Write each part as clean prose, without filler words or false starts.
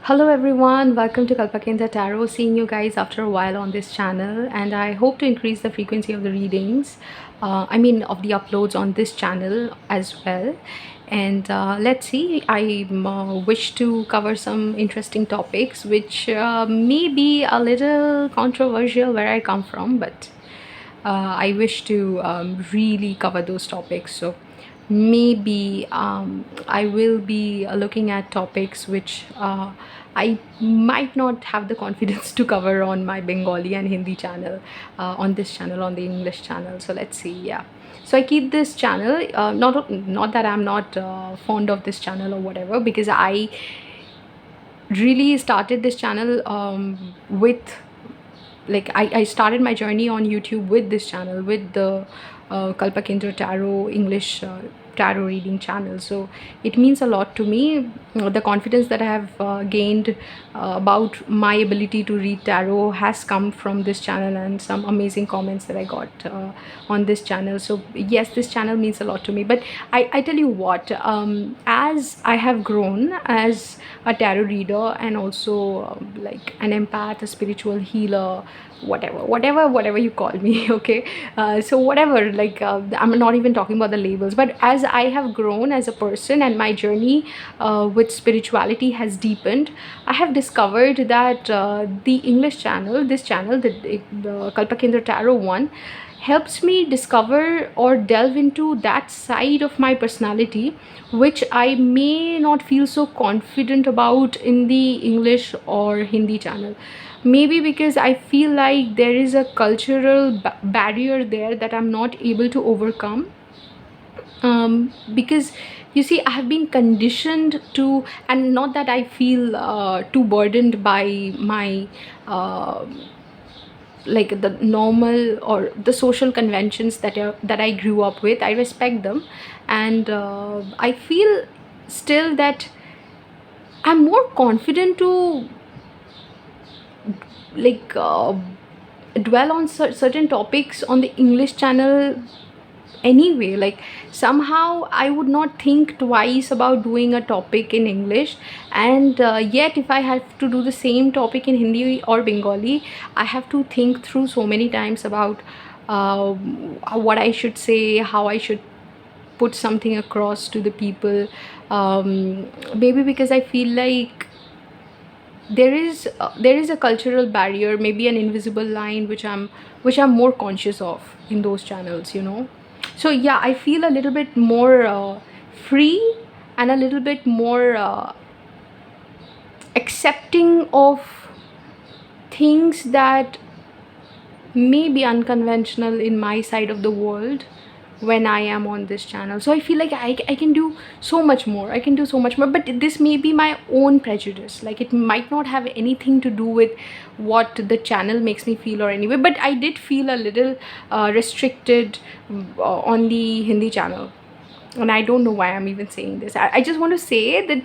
Hello everyone, welcome to Kalpa Kendra Tarot. Seeing you guys after a while on this channel, and I hope to increase the frequency of the readings. Of the uploads on this channel as well. And let's see, I wish to cover some interesting topics which may be a little controversial where I come from, but I wish to really cover those topics. So maybe I will be looking at topics which I might not have the confidence to cover on my Bengali and Hindi channel, on this channel, on the English channel. So let's see, yeah. So I keep this channel, not that I'm not fond of this channel or whatever, because I really started this channel with I started my journey on YouTube with this channel, with the Kalpa Kendra Tarot English tarot reading channel. So it means a lot to me. The confidence that I have gained about my ability to read tarot has come from this channel and some amazing comments that I got on this channel. So yes, this channel means a lot to me. But I tell you what, as I have grown as a tarot reader and also like an empath, a spiritual healer, whatever you call me, okay. So whatever, I'm not even talking about the labels, but as I have grown as a person and my journey with spirituality has deepened, I have discovered that the English channel, this channel, the Kalpa Kendra Tarot one, helps me discover or delve into that side of my personality which I may not feel so confident about in the English or Hindi channel. Maybe because I feel like there is a cultural barrier there that I'm not able to overcome. Because you see, I have been conditioned to, and not that I feel too burdened by my like the normal or the social conventions that I grew up with. I respect them, and I feel still that I'm more confident to like dwell on certain topics on the English channel anyway. Like somehow I would not think twice about doing a topic in English, and yet if I have to do the same topic in Hindi or Bengali, I have to think through so many times about uh, what I should say, how I should put something across to the people. Maybe because I feel like there is a cultural barrier, maybe an invisible line which I'm more conscious of in those channels. So yeah, I feel a little bit more free and a little bit more accepting of things that may be unconventional in my side of the world when I am on this channel. So I feel like I can do so much more. I can do so much more. But this may be my own prejudice. Like it might not have anything to do with what the channel makes me feel or anyway. But I did feel a little restricted on the Hindi channel. And I don't know why I'm even saying this. I just want to say that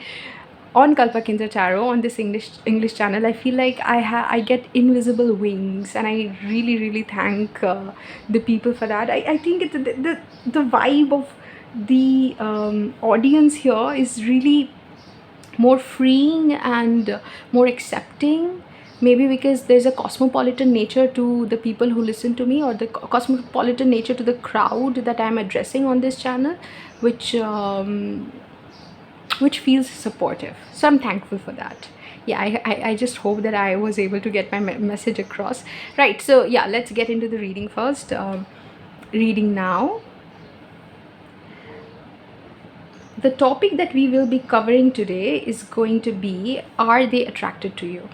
on Kalpa Kendra Tarot, on this English channel, I feel like I get invisible wings, and I really thank the people for that. I think the vibe of the audience here is really more freeing and more accepting. Maybe because there's a cosmopolitan nature to the people who listen to me, or the cosmopolitan nature to the crowd that I'm addressing on this channel, which feels supportive. So I'm thankful for that. Yeah, I just hope that I was able to get my message across. Right, so yeah, let's get into the reading first. Reading now. The topic that we will be covering today is going to be, are they attracted to you?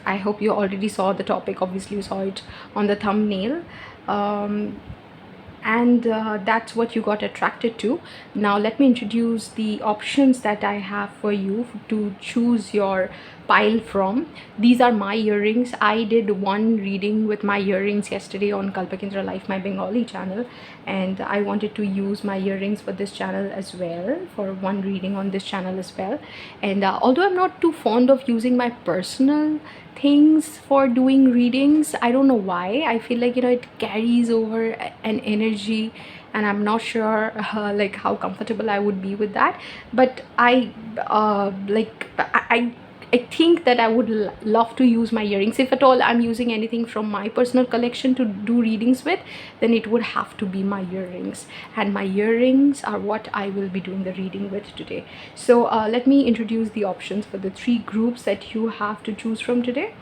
I hope you already saw the topic. Obviously you saw it on the thumbnail. And that's what you got attracted to. Now let me introduce the options that I have for you to choose your pile from. These are my earrings. I did one reading with my earrings yesterday on Kalpa Kendra Life, my Bengali channel, and I wanted to use my earrings for this channel as well, for one reading on this channel as well. And although I'm not too fond of using my personal things for doing readings, I don't know why, I feel like it carries over an energy, and I'm not sure like how comfortable I would be with that. But I I think that I would love to use my earrings. If at all I'm using anything from my personal collection to do readings with, then it would have to be my earrings. And my earrings are what I will be doing the reading with today. So let me introduce the options for the 3 groups that you have to choose from today.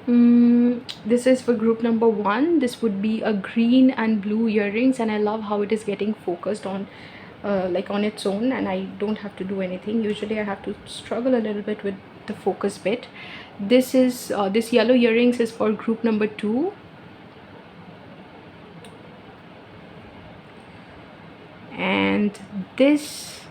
This is for group number 1. This would be a green and blue earrings, and I love how it is getting focused on like on its own, and I don't have to do anything. Usually I have to struggle a little bit with the focus bit. This yellow earrings is for group number 2. And this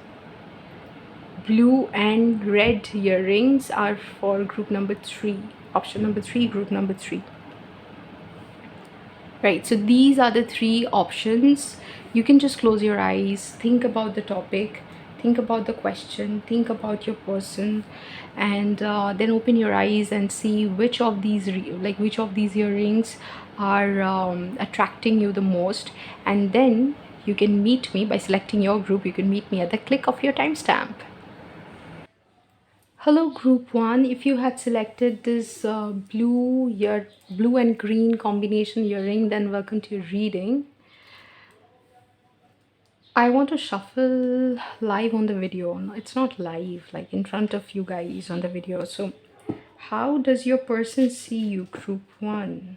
blue and red earrings are for group number 3, option number 3, group number 3. Right, so these are the 3 options. You can just close your eyes, think about the topic, think about the question, think about your person, and then open your eyes and see which of these which of these earrings are attracting you the most. And then you can meet me by selecting your group. You can meet me at the click of your timestamp. Hello group 1, if you had selected this blue and green combination earring, then welcome to your reading. I want to shuffle live on the video. No, it's not live, like in front of you guys on the video. So how does your person see you, group 1?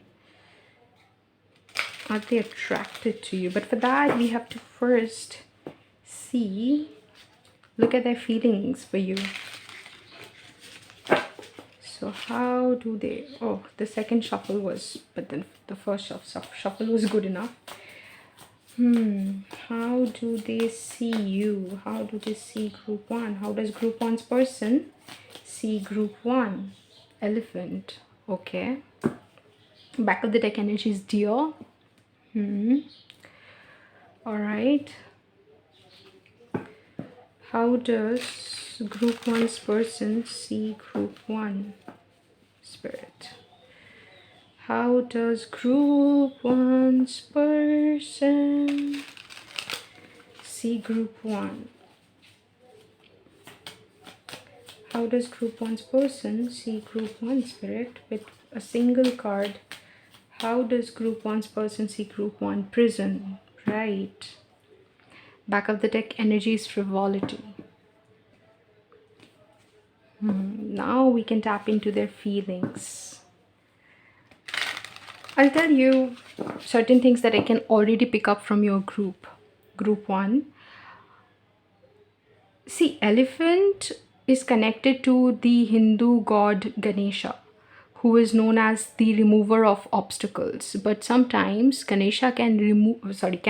Are they attracted to you? But for that, we have to first look at their feelings for you. So how do they, oh, the second shuffle was, but then the first shuffle was good enough. How do they see you? How do they see group 1? How does group 1's person see group 1? Elephant. Okay. Back of the deck energy is deer. All right. How does group 1's person see group 1? Spirit. How does group 1's person see group 1? How does group 1's person see group 1, Spirit? With a single card. How does group 1's person see group 1? Prison. Right. Back of the deck energy is frivolity. Now we can tap into their feelings. I'll tell you certain things that I can already pick up from your group 1. See, elephant is connected to the Hindu god Ganesha, who is known as the remover of obstacles. But sometimes Ganesha can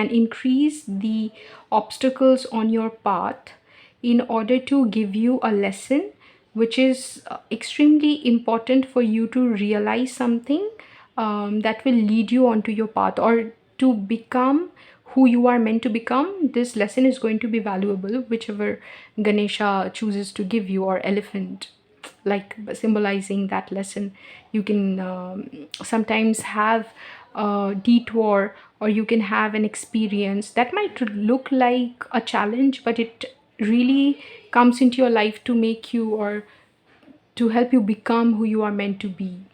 increase the obstacles on your path in order to give you a lesson, which is extremely important for you to realize something that will lead you onto your path, or to become who you are meant to become. This lesson is going to be valuable, whichever Ganesha chooses to give you, or elephant, like symbolizing that lesson. You can sometimes have a detour, or you can have an experience that might look like a challenge, but it really comes into your life to make you, or to help you become who you are meant to be.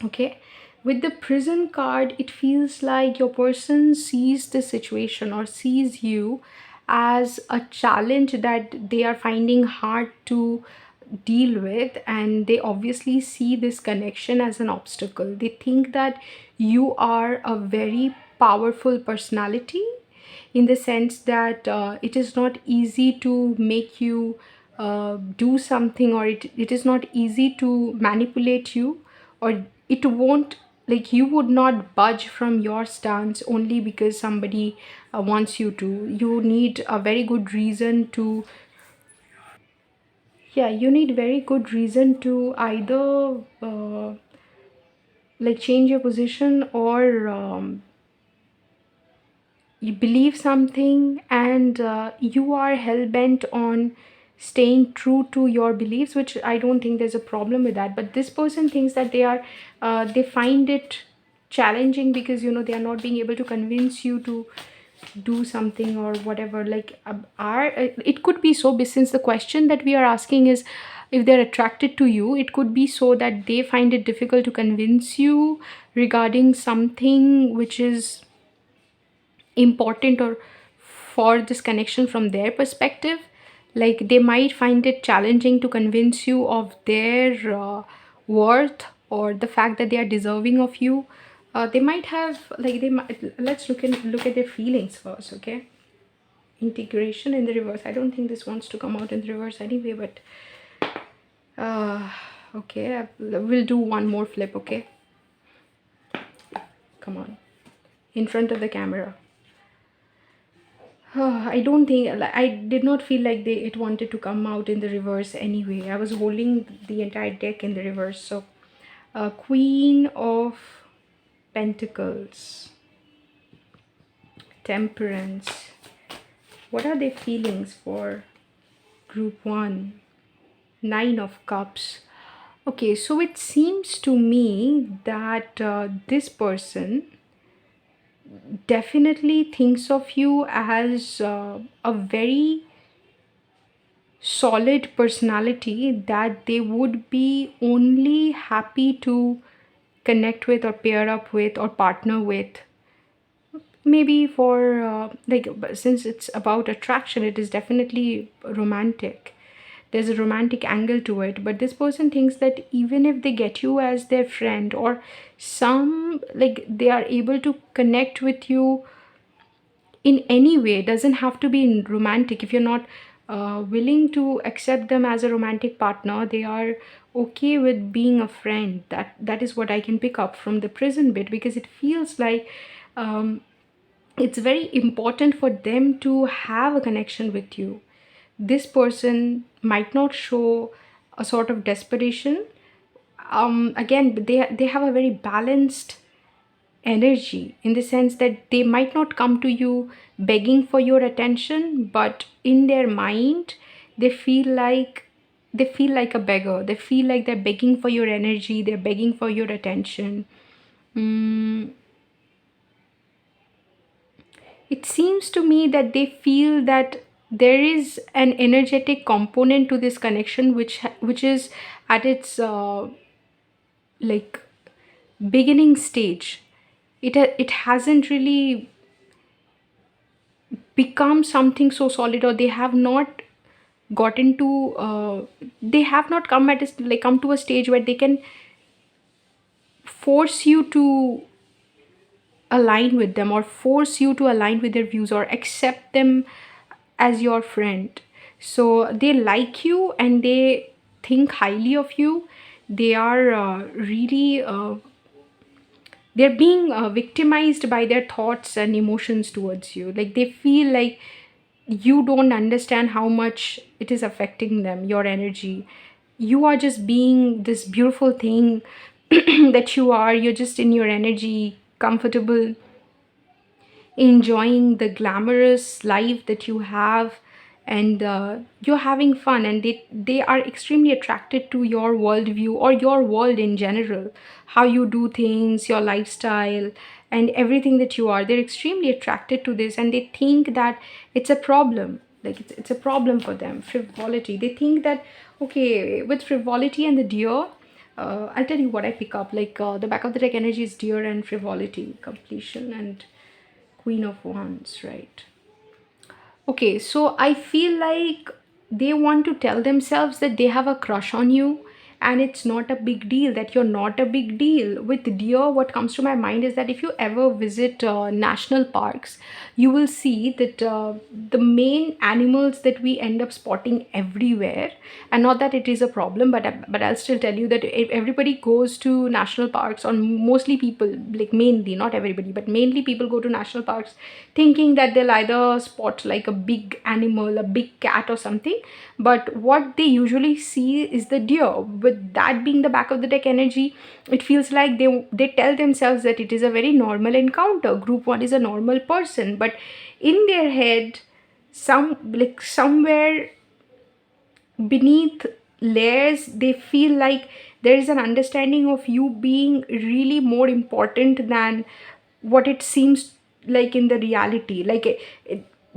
Okay, with the prison card, it feels like your person sees the situation or sees you as a challenge that they are finding hard to deal with, and they obviously see this connection as an obstacle. They think that you are a very powerful personality, in the sense that it is not easy to make you do something, or it is not easy to manipulate you, or it won't, like, you would not budge from your stance only because somebody wants you to. You need a very good reason to, yeah, you need very good reason to either like change your position, or you believe something, and you are hell-bent on staying true to your beliefs, which I don't think there's a problem with that. But this person thinks that they find it challenging because they are not being able to convince you to do something or whatever. Like it could be so, since the question that we are asking is if they're attracted to you, it could be so that they find it difficult to convince you regarding something which is important or for this connection from their perspective. Like they might find it challenging to convince you of their worth or the fact that they are deserving of you. They might have, like they might, let's look at their feelings first. Okay, integration in the reverse. I don't think this wants to come out in the reverse anyway, but uh okay, we'll do one more flip. Okay, come on, in front of the camera. I don't think, like, I did not feel like it wanted to come out in the reverse anyway. I was holding the entire deck in the reverse. So, Queen of Pentacles, Temperance. What are their feelings for Group 1? Nine of Cups. Okay, so it seems to me that this person definitely thinks of you as a very solid personality that they would be only happy to connect with or pair up with or partner with. Maybe for since it's about attraction, it is definitely romantic. There's a romantic angle to it, but this person thinks that even if they get you as their friend, or some, like, they are able to connect with you in any way. It doesn't have to be in romantic. If you're not willing to accept them as a romantic partner, they are okay with being a friend. That is what I can pick up from the prison bit, because it feels like it's very important for them to have a connection with you. This person might not show a sort of desperation. Again, they have a very balanced energy, in the sense that they might not come to you begging for your attention, but in their mind they feel like a beggar. They feel like they're begging for your energy, they're begging for your attention. mm, it seems to me that they feel that there is an energetic component to this connection which is at its like beginning stage. It hasn't really become something so solid, or they have not gotten to they have not come to a stage where they can force you to align with them, or force you to align with their views, or accept them as your friend. So they like you and they think highly of you. They are really they're being victimized by their thoughts and emotions towards you. Like they feel like you don't understand how much it is affecting them, your energy. You are just being this beautiful thing that you are. You're just in your energy, comfortable, enjoying the glamorous life that you have, and you're having fun, and they are extremely attracted to your worldview or your world in general, how you do things, your lifestyle, and everything that you are. They're extremely attracted to this, and they think that it's a problem. Like it's a problem for them, frivolity. They think that, okay, with frivolity and the deer, I'll tell you what I pick up. Like the back of the deck energy is deer and frivolity, completion, and Queen of Wands, right? Okay, so I feel like they want to tell themselves that they have a crush on you, and it's not a big deal, that you're not a big deal. With deer, what comes to my mind is that if you ever visit national parks, you will see that the main animals that we end up spotting everywhere, and not that it is a problem, but I'll still tell you that if everybody goes to national parks, or mostly people, like mainly, not everybody, but mainly people go to national parks thinking that they'll either spot like a big animal, a big cat or something, but what they usually see is the deer. With that being the back of the deck energy, it feels like they tell themselves that it is a very normal encounter. Group 1 is a normal person, but in their head, somewhere beneath layers, they feel like there is an understanding of you being really more important than what it seems like in the reality. Like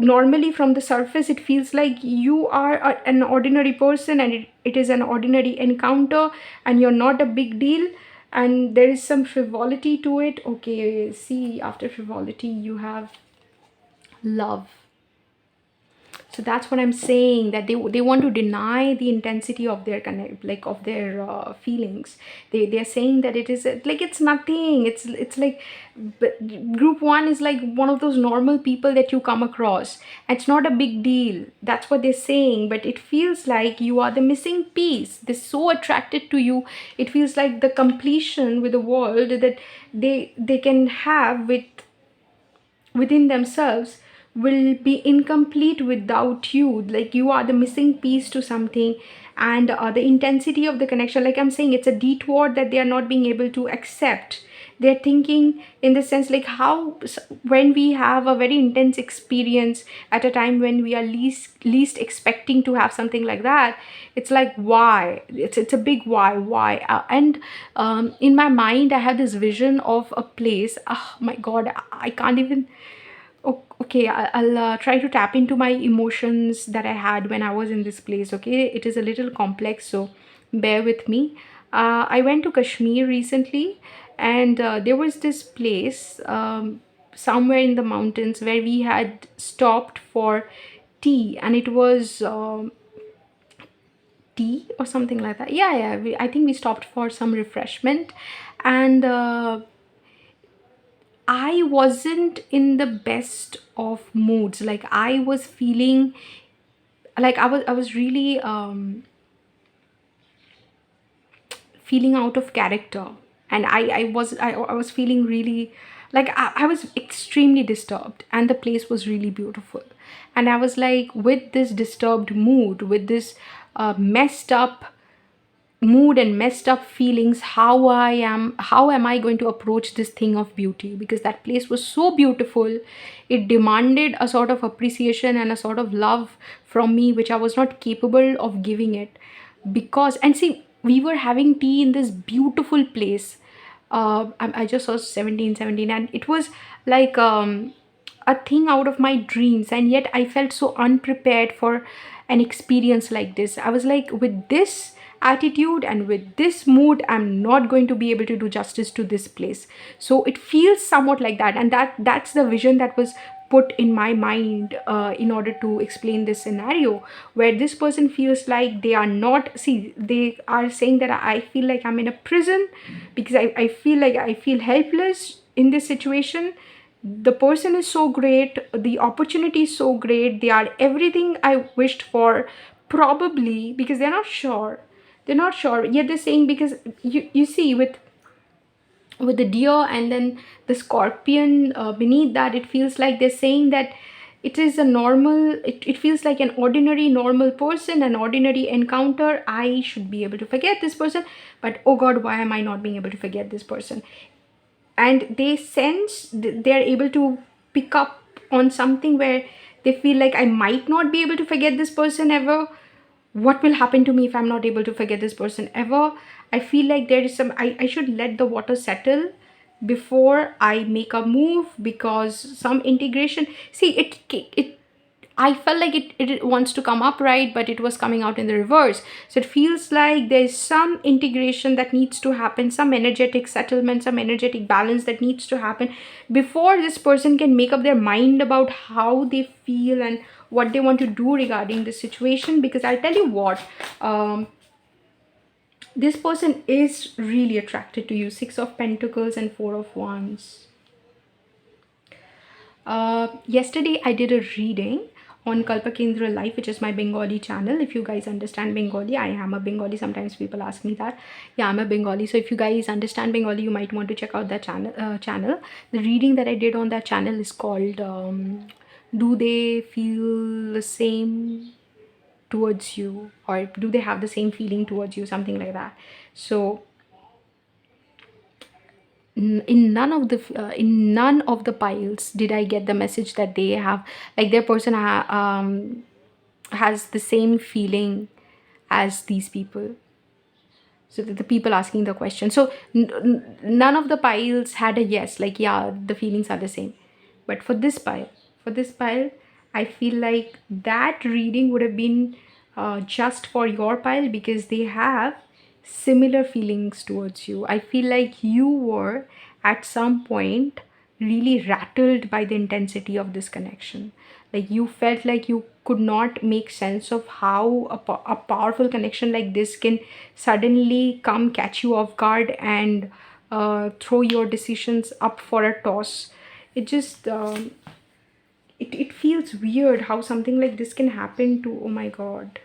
normally from the surface it feels like you are an ordinary person, and it is an ordinary encounter, and you're not a big deal, and there is some frivolity to it. Okay, see, after frivolity you have love. So that's what I'm saying, that they want to deny the intensity of their connect, like of their feelings. They're saying that it is like it's nothing. It's like, but group one is like one of those normal people that you come across. It's not a big deal. That's what they're saying. But it feels like you are the missing piece. They're so attracted to you. It feels like the completion with the world that they can have within themselves will be incomplete without you. Like you are the missing piece to something. And the intensity of the connection, like I'm saying, it's a detour that they are not being able to accept. They're thinking in the sense like how when we have a very intense experience at a time when we are least expecting to have something like that, it's like why, it's a big why. And in my mind I have this vision of a place. Oh my god, I can't even. Okay, I'll try to tap into my emotions that I had when I was in this place. Okay, it is a little complex, so bear with me. I went to Kashmir recently, and there was this place somewhere in the mountains where we had stopped for tea, and it was tea or something like that. Yeah, I think we stopped for some refreshment, and I wasn't in the best of moods. Like I was feeling like I was really feeling out of character, and I was feeling really like I was extremely disturbed, and the place was really beautiful. And I was like, with this disturbed mood, with this messed up mood and messed up feelings, how am I going to approach this thing of beauty? Because that place was so beautiful, it demanded a sort of appreciation and a sort of love from me which I was not capable of giving it. Because, and see, we were having tea in this beautiful place. I just saw 1717, and it was like a thing out of my dreams, and yet I felt so unprepared for an experience like this. I was like, with this attitude and with this mood, I'm not going to be able to do justice to this place. So it feels somewhat like that, and that's the vision that was put in my mind in order to explain this scenario, where this person feels like they are not, see, they are saying that I feel like I'm in a prison, because I feel like I feel helpless in this situation. The person is so great, the opportunity is so great, they are everything I wished for, probably because they're not sure yet. They're saying, because you see, with the deer and then the scorpion beneath that, it feels like they're saying that it is a normal, it feels like an ordinary normal person, an ordinary encounter. I should be able to forget this person, but oh god, why am I not being able to forget this person? And they sense, they're able to pick up on something where they feel like, I might not be able to forget this person ever. What will happen to me if I'm not able to forget this person ever? I feel like there is some, I should let the water settle before I make a move, because some integration, see, it I felt like it wants to come up right, but it was coming out in the reverse. So it feels like there's some integration that needs to happen, some energetic settlement, some energetic balance that needs to happen before this person can make up their mind about how they feel and what they want to do regarding this situation. Because I'll tell you what, this person is really attracted to you. Six of Pentacles and Four of Wands. Yesterday I did a reading on Kalpa Kendra Life, which is my Bengali channel. If you guys understand Bengali, I am a Bengali. Sometimes people ask me that. Yeah, I'm a Bengali. So if you guys understand Bengali, you might want to check out that channel. The reading that I did on that channel is called Do They Feel the Same Towards You? Or do they have the same feeling towards you? Something like that. So in none of the piles did I get the message that they have, like, their person has the same feeling as these people. So the people asking the question, so none of the piles had a yes, like, yeah, the feelings are the same. But for this pile, I feel like that reading would have been just for your pile because they have similar feelings towards you. I feel like you were at some point really rattled by the intensity of this connection. Like you felt like you could not make sense of how a powerful connection like this can suddenly come catch you off guard and throw your decisions up for a toss. It just it feels weird how something like this can happen to, oh my god.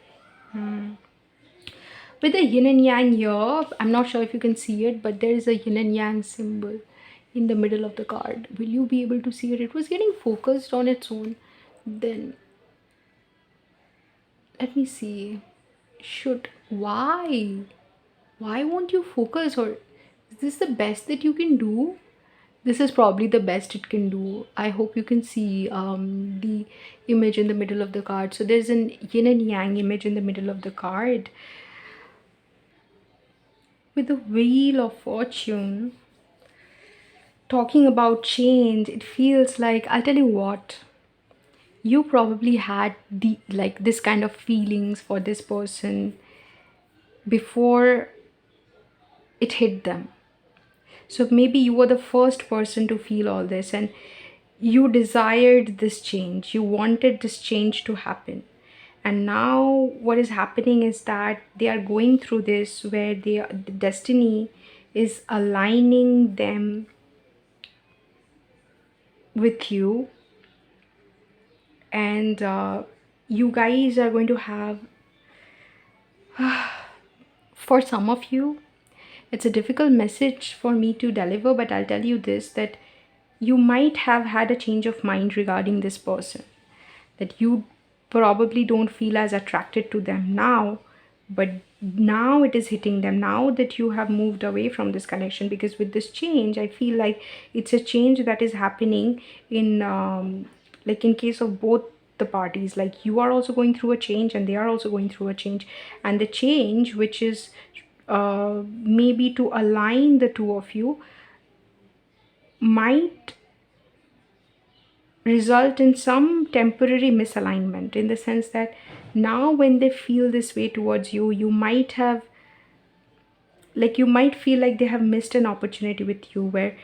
With the yin and yang here, I'm not sure if you can see it, but there is a yin and yang symbol in the middle of the card. Will you be able to see it? It was getting focused on its own. Then let me see. Should why won't you focus? Or is this the best that you can do? This is probably the best it can do. I hope you can see the image in the middle of the card. So there's an yin and yang image in the middle of the card with the wheel of fortune talking about change. It feels like, I'll tell you what, you probably had the like this kind of feelings for this person before it hit them. So maybe you were the first person to feel all this, and you desired this change. You wanted this change to happen. And now what is happening is that they are going through this where the destiny is aligning them with you, and you guys are going to have, for some of you, it's a difficult message for me to deliver, but I'll tell you this, that you might have had a change of mind regarding this person, that you probably don't feel as attracted to them now, but now it is hitting them now that you have moved away from this connection. Because with this change, I feel like it's a change that is happening in like in case of both the parties. Like you are also going through a change and they are also going through a change, and the change which is maybe to align the two of you might result in some temporary misalignment, in the sense that now when they feel this way towards you, you might have, like, you might feel like they have missed an opportunity with you, where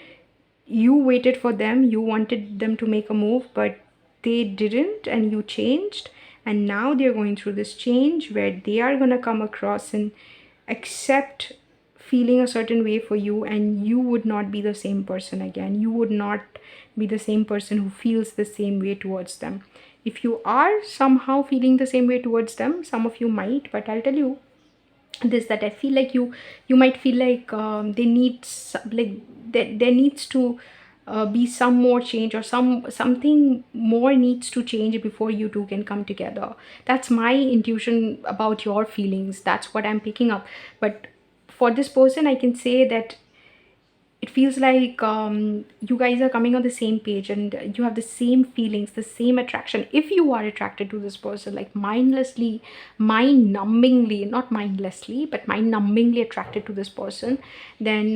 you waited for them, you wanted them to make a move, but they didn't, and you changed. And now they're going through this change where they are going to come across and accept feeling a certain way for you, and you would not be the same person again. You would not be the same person who feels the same way towards them. If you are somehow feeling the same way towards them, some of you might, but I'll tell you this, that I feel like you might feel like they need like there needs to be some more change, or something more needs to change before you two can come together. That's my intuition about your feelings. That's what I'm picking up. But for this person, I can say that it feels like you guys are coming on the same page, and you have the same feelings, the same attraction. If you are attracted to this person, like mindlessly, mind numbingly, not mindlessly, but mind numbingly attracted to this person, then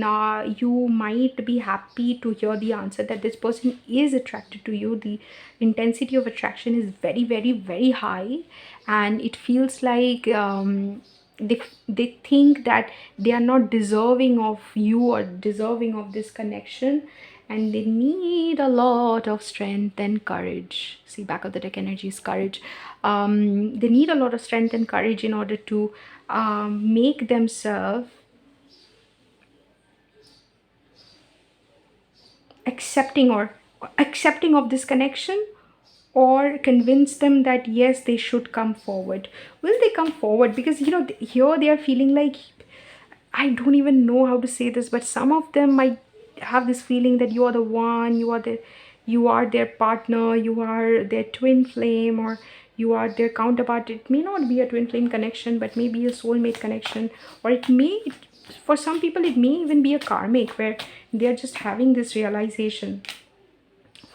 you might be happy to hear the answer that this person is attracted to you. The intensity of attraction is very, very, very high, and it feels like they think that they are not deserving of you or deserving of this connection, and they need a lot of strength and courage. See, back of the deck energy is courage. They need a lot of strength and courage in order to make themselves accepting, or accepting of this connection, or convince them that yes, they should come forward. Will they come forward? Because here they are feeling like, I don't even know how to say this, but some of them might have this feeling that you are the one, you are their partner, you are their twin flame, or you are their counterpart. It may not be a twin flame connection, but maybe a soulmate connection, or for some people it may even be a karmic, where they are just having this realization.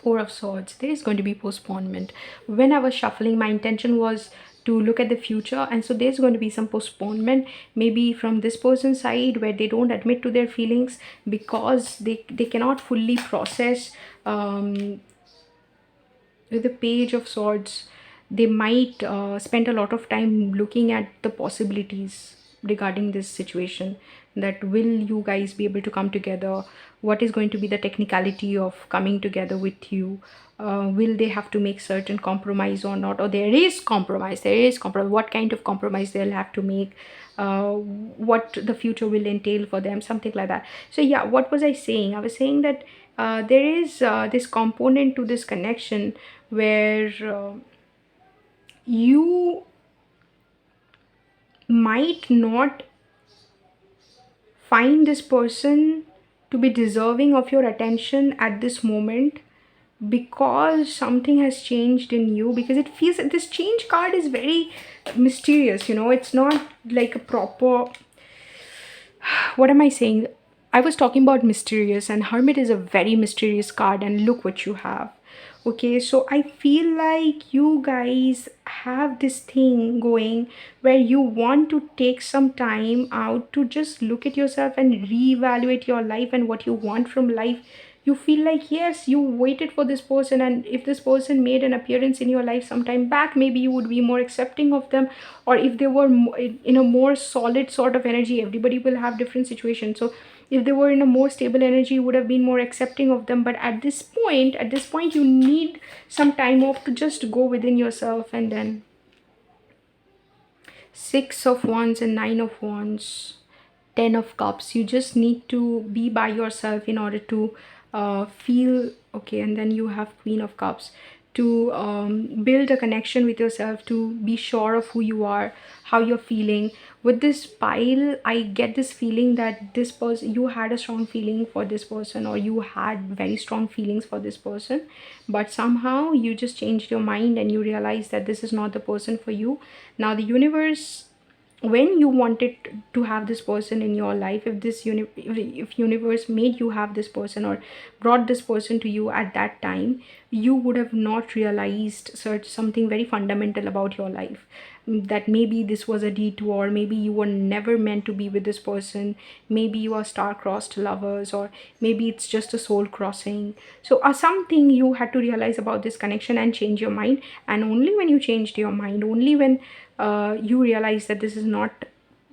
Four of Swords, there is going to be postponement. When I was shuffling, my intention was to look at the future, and so there's going to be some postponement, maybe from this person's side, where they don't admit to their feelings because they cannot fully process with the Page of Swords, they might spend a lot of time looking at the possibilities regarding this situation. That will you guys be able to come together? What is going to be the technicality of coming together with you? Will they have to make certain compromise or not? Or there is compromise? There is compromise. What kind of compromise they'll have to make? What the future will entail for them? Something like that. So yeah, what was I saying? I was saying that there is this component to this connection where you might not find this person to be deserving of your attention at this moment, because something has changed in you. Because it feels that this change card is very mysterious, it's not like a proper, what am I saying? I was talking about mysterious, and Hermit is a very mysterious card, and look what you have. Okay, so I feel like you guys have this thing going where you want to take some time out to just look at yourself and reevaluate your life and what you want from life. You feel like, yes, you waited for this person, and if this person made an appearance in your life some time back, maybe you would be more accepting of them. Or if they were in a more solid sort of energy, everybody will have different situations. So if they were in a more stable energy, you would have been more accepting of them. But at this point you need some time off to just go within yourself. And then Six of Wands and Nine of Wands, Ten of Cups. You just need to be by yourself in order to feel okay. And then you have Queen of Cups, to build a connection with yourself, to be sure of who you are, how you're feeling. With this pile, I get this feeling that this person, you had a strong feeling for this person, or you had very strong feelings for this person, but somehow you just changed your mind and you realized that this is not the person for you. Now the universe, when you wanted to have this person in your life, if universe made you have this person or brought this person to you at that time, you would have not realized such something very fundamental about your life, that maybe this was a detour, maybe you were never meant to be with this person, maybe you are star-crossed lovers, or maybe it's just a soul crossing. So something you had to realize about this connection and change your mind. And only when you changed your mind, only when you realize that this is not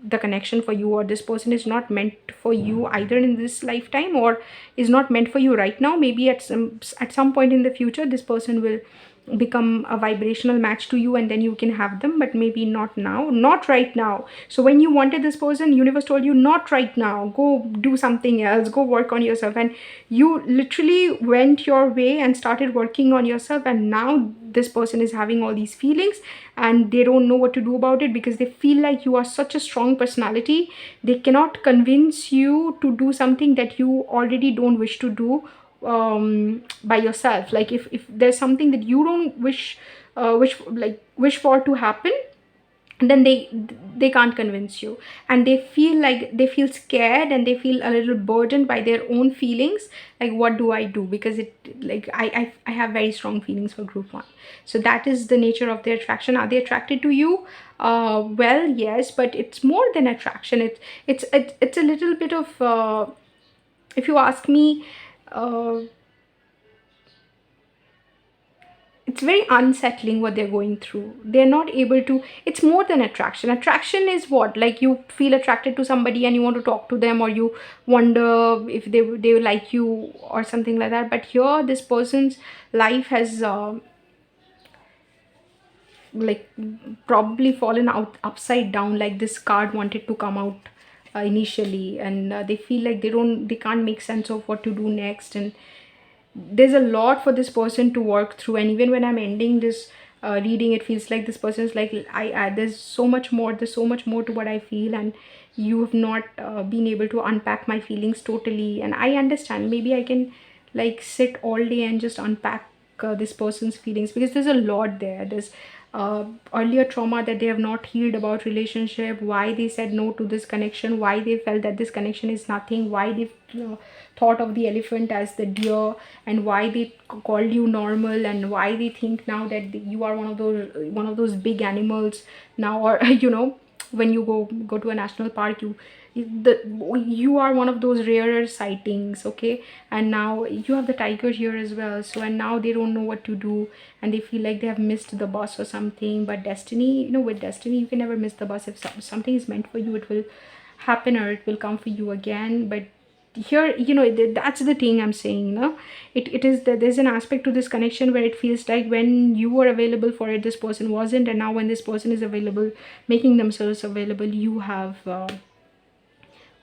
the connection for you, or this person is not meant for you either in this lifetime, or is not meant for you right now, maybe at some point in the future this person will become a vibrational match to you, and then you can have them, but maybe not now, not right now. So when you wanted this person, universe told you, not right now, go do something else, go work on yourself. And you literally went your way and started working on yourself, and now this person is having all these feelings, and they don't know what to do about it, because they feel like you are such a strong personality. They cannot convince you to do something that you already don't wish to do by yourself. Like if there's something that you don't wish for to happen, then they can't convince you, and they feel scared, and they feel a little burdened by their own feelings. Like, what do I do? Because I have very strong feelings for group one. So that is the nature of their attraction. Are they attracted to you? Well, yes, but it's more than attraction. It's a little bit of, if you ask me, uh, it's very unsettling what they're going through. They're not able to, it's more than attraction. Attraction is what, like, you feel attracted to somebody and you want to talk to them, or you wonder if they like you or something like that. But here, this person's life has like probably fallen out upside down, like this card wanted to come out initially, and they feel like they can't make sense of what to do next. And there's a lot for this person to work through. And even when I'm ending this reading, it feels like this person is like, there's so much more, to what I feel, and you have not been able to unpack my feelings totally. And I understand, maybe I can like sit all day and just unpack this person's feelings, because there's a lot there. There's earlier trauma that they have not healed about relationship, why they said no to this connection, why they felt that this connection is nothing, why they thought of the elephant as the deer, and why they called you normal, and why they think now that you are one of those big animals now. Or when you go to a national park, you are one of those rarer sightings, okay? And now you have the tiger here as well. So, and now they don't know what to do, and they feel like they have missed the bus or something. But destiny, with destiny, you can never miss the bus. If something is meant for you, it will happen, or it will come for you again. But here, that's the thing I'm saying, it is that there's an aspect to this connection where it feels like when you were available for it, this person wasn't, and now when this person is available, making themselves available, you have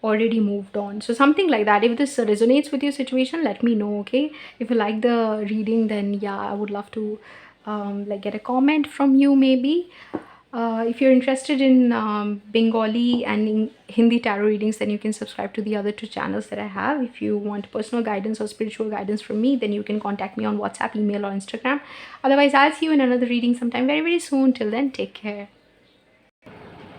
already moved on. So something like that. If this resonates with your situation, let me know, okay? If you like the reading, then yeah, I would love to like get a comment from you, maybe. If you're interested in Bengali and in Hindi tarot readings, then you can subscribe to the other two channels that I have. If you want personal guidance or spiritual guidance from me, then you can contact me on WhatsApp, email, or Instagram. Otherwise, I'll see you in another reading sometime very, very soon. Till then, take care.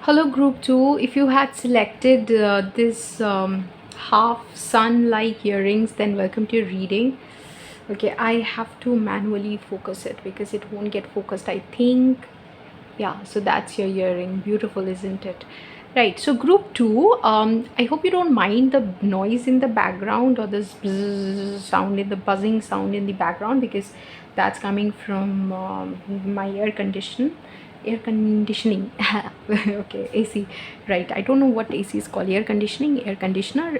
Hello group 2, if you had selected this half sun like earrings, then welcome to your reading. Okay, I have to manually focus it because it won't get focused, I think. Yeah, so that's your earring. Beautiful, isn't it? Right, so group 2, I hope you don't mind the noise in the background, or this bzzz sound, in the buzzing sound in the background, because that's coming from my air conditioning. Okay, AC. Right, I don't know what AC is called. Air conditioning, air conditioner,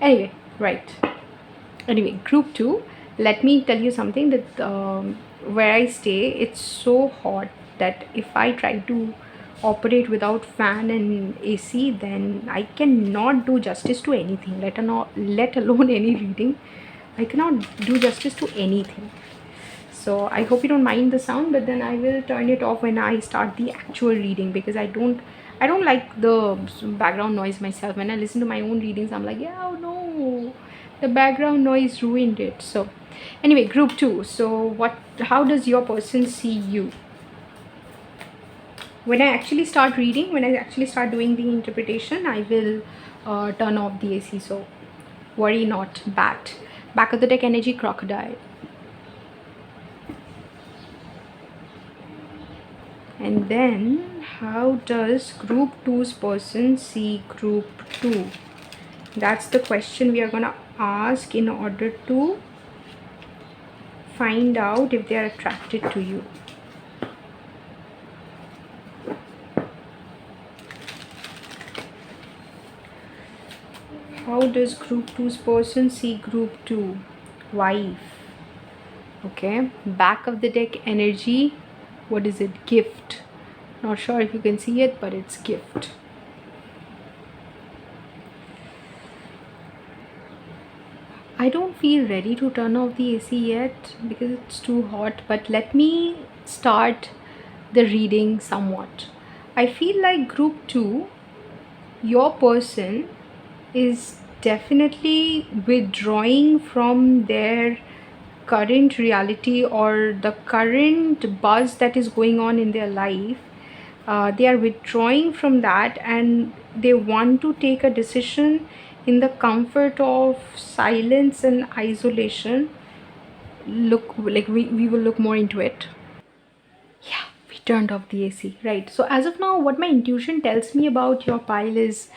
anyway, right. Anyway, group 2, let me tell you something, that where I stay, it's so hot that if I try to operate without fan and AC, then I cannot do justice to anything, let alone any reading. I cannot do justice to anything. So I hope you don't mind the sound, but then I will turn it off when I start the actual reading, because I don't like the background noise myself. When I listen to my own readings, I'm like, yeah, oh no, the background noise ruined it. So anyway, group 2, so how does your person see you? When I actually start reading, when I actually start doing the interpretation, I will turn off the AC, so worry not. Back of the deck energy, crocodile. And then, how does group 2's person see group 2? That's the question we are going to ask in order to find out if they are attracted to you. How does group 2's person see group 2? Wife. Okay, back of the deck energy, what is it? Gift. Not sure if you can see it, but it's gift. I don't feel ready to turn off the AC yet because it's too hot, but let me start the reading somewhat. I feel like group 2, your person is definitely withdrawing from their current reality or the current buzz that is going on in their life. They are withdrawing from that, and they want to take a decision in the comfort of silence and isolation. Look, like we will look more into it. Yeah, we turned off the AC, right? So as of now, what my intuition tells me about your pile is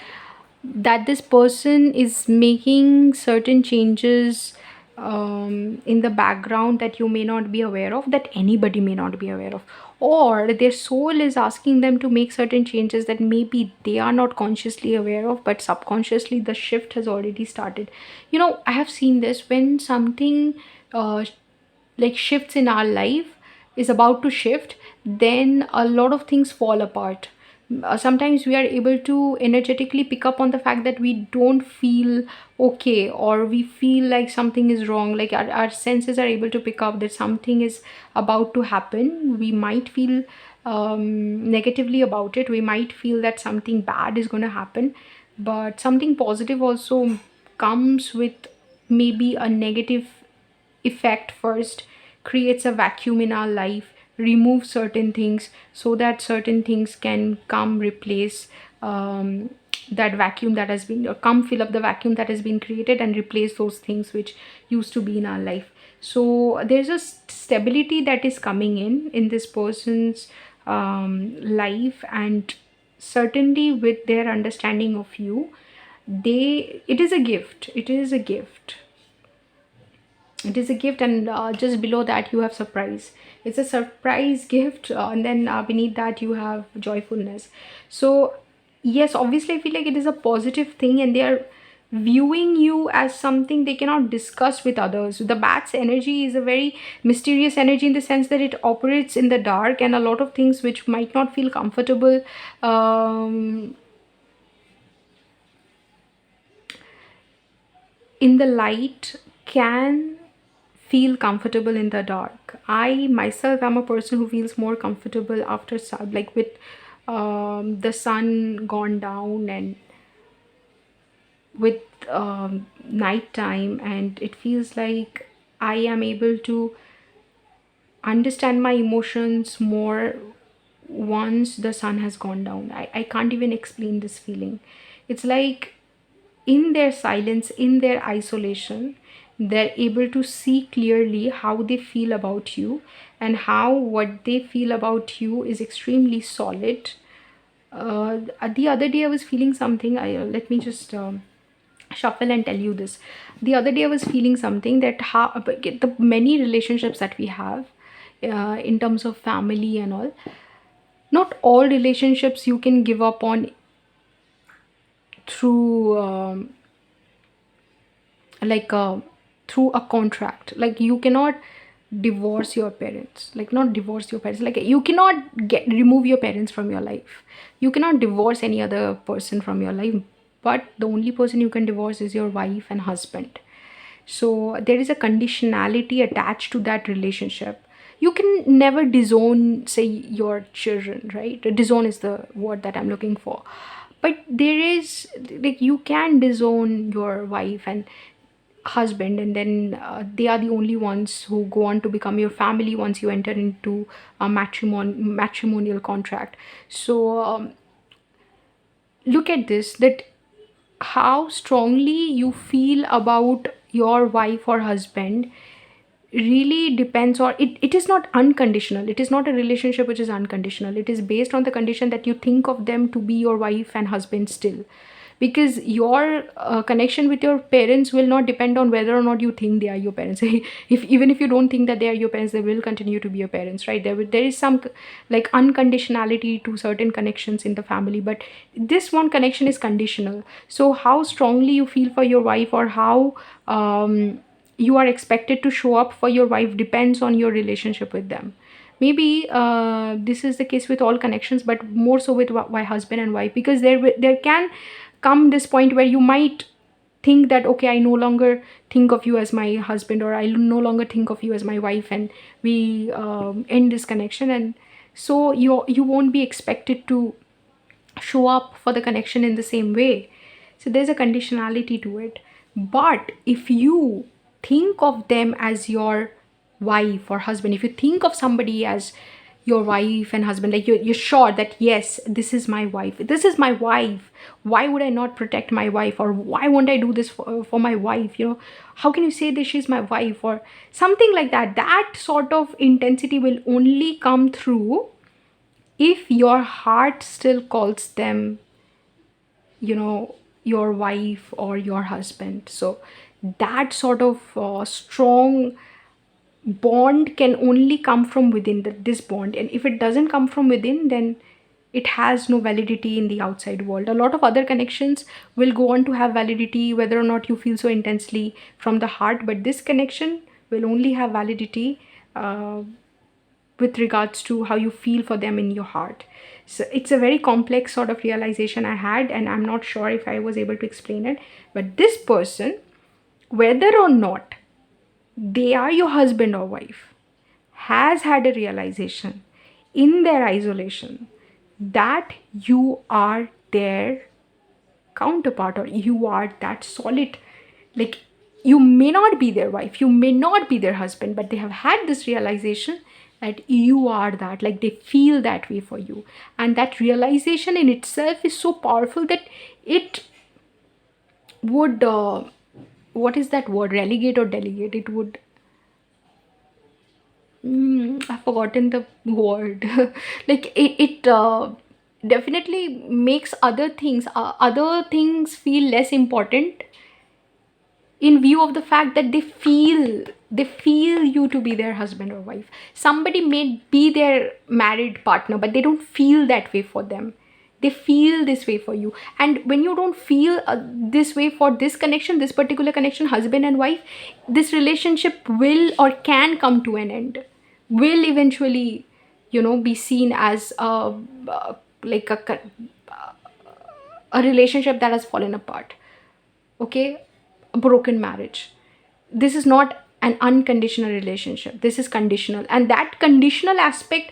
that this person is making certain changes in the background that you may not be aware of, that anybody may not be aware of, or their soul is asking them to make certain changes that maybe they are not consciously aware of, but subconsciously the shift has already started. I have seen this when something uh, like shifts in our life, is about to shift, then a lot of things fall apart. Sometimes we are able to energetically pick up on the fact that we don't feel okay, or we feel like something is wrong, like our senses are able to pick up that something is about to happen. We might feel negatively about it, we might feel that something bad is going to happen, but something positive also comes with maybe a negative effect first, creates a vacuum in our life, remove certain things so that certain things can come replace that vacuum that has been, or come fill up the vacuum that has been created and replace those things which used to be in our life. So there's a stability that is coming in this person's life, and certainly with their understanding of you, it is a gift. It is a gift, and just below that you have surprise. It's a surprise gift, and then beneath that you have joyfulness. So yes, obviously I feel like it is a positive thing, and they are viewing you as something they cannot discuss with others. The bat's energy is a very mysterious energy in the sense that it operates in the dark, and a lot of things which might not feel comfortable in the light can feel comfortable in the dark. I myself am a person who feels more comfortable after sun, like with the sun gone down, and with night time, and it feels like I am able to understand my emotions more once the sun has gone down. I can't even explain this feeling. It's like in their silence, in their isolation, they're able to see clearly how they feel about you, and how what they feel about you is extremely solid. The other day I was feeling something. Let me just shuffle and tell you this. The other day I was feeling something that how the many relationships that we have in terms of family and all, not all relationships you can give up on through like through a contract. Like you cannot divorce your parents, like not divorce your parents, like you cannot get remove your parents from your life. You cannot divorce any other person from your life, but the only person you can divorce is your wife and husband. So there is a conditionality attached to that relationship. You can never disown, say, your children, right? Disown is the word that I'm looking for. But there is, like, you can disown your wife and husband, and then they are the only ones who go on to become your family once you enter into a matrimonial contract. So look at this, that how strongly you feel about your wife or husband really depends, or it is not unconditional. It is not a relationship which is unconditional. It is based on the condition that you think of them to be your wife and husband still, because your connection with your parents will not depend on whether or not you think they are your parents. If even if you don't think that they are your parents, they will continue to be your parents, right? There is some like unconditionality to certain connections in the family, but this one connection is conditional. So how strongly you feel for your wife, or how you are expected to show up for your wife, depends on your relationship with them. Maybe this is the case with all connections, but more so with why husband and wife, because there can come this point where you might think that, okay, I no longer think of you as my husband, or I no longer think of you as my wife, and we end this connection, and so you won't be expected to show up for the connection in the same way. So there's a conditionality to it. But if you think of them as your wife or husband, if you think of somebody as your wife and husband, like you're sure that yes, this is my wife, why would I not protect my wife, or why won't I do this for my wife, how can you say that she's my wife, or something like that. That sort of intensity will only come through if your heart still calls them, your wife or your husband. So that sort of strong bond can only come from within this bond, and if it doesn't come from within, then it has no validity in the outside world. A lot of other connections will go on to have validity whether or not you feel so intensely from the heart, but this connection will only have validity with regards to how you feel for them in your heart. So it's a very complex sort of realization I had, and I'm not sure if I was able to explain it. But this person, whether or not they are your husband or wife, has had a realization in their isolation that you are their counterpart, or you are that solid. Like, you may not be their wife, you may not be their husband, but they have had this realization that you are that. Like, they feel that way for you, and that realization in itself is so powerful that it would what is that word, relegate or delegate, it would I've forgotten the word. Like it definitely makes other things feel less important, in view of the fact that they feel you to be their husband or wife. Somebody may be their married partner, but they don't feel that way for them. They feel this way for you. And when you don't feel this way for this connection, this particular connection, husband and wife, this relationship will or can come to an end, will eventually, be seen as like a relationship that has fallen apart. Okay, a broken marriage. This is not an unconditional relationship, this is conditional. And that conditional aspect,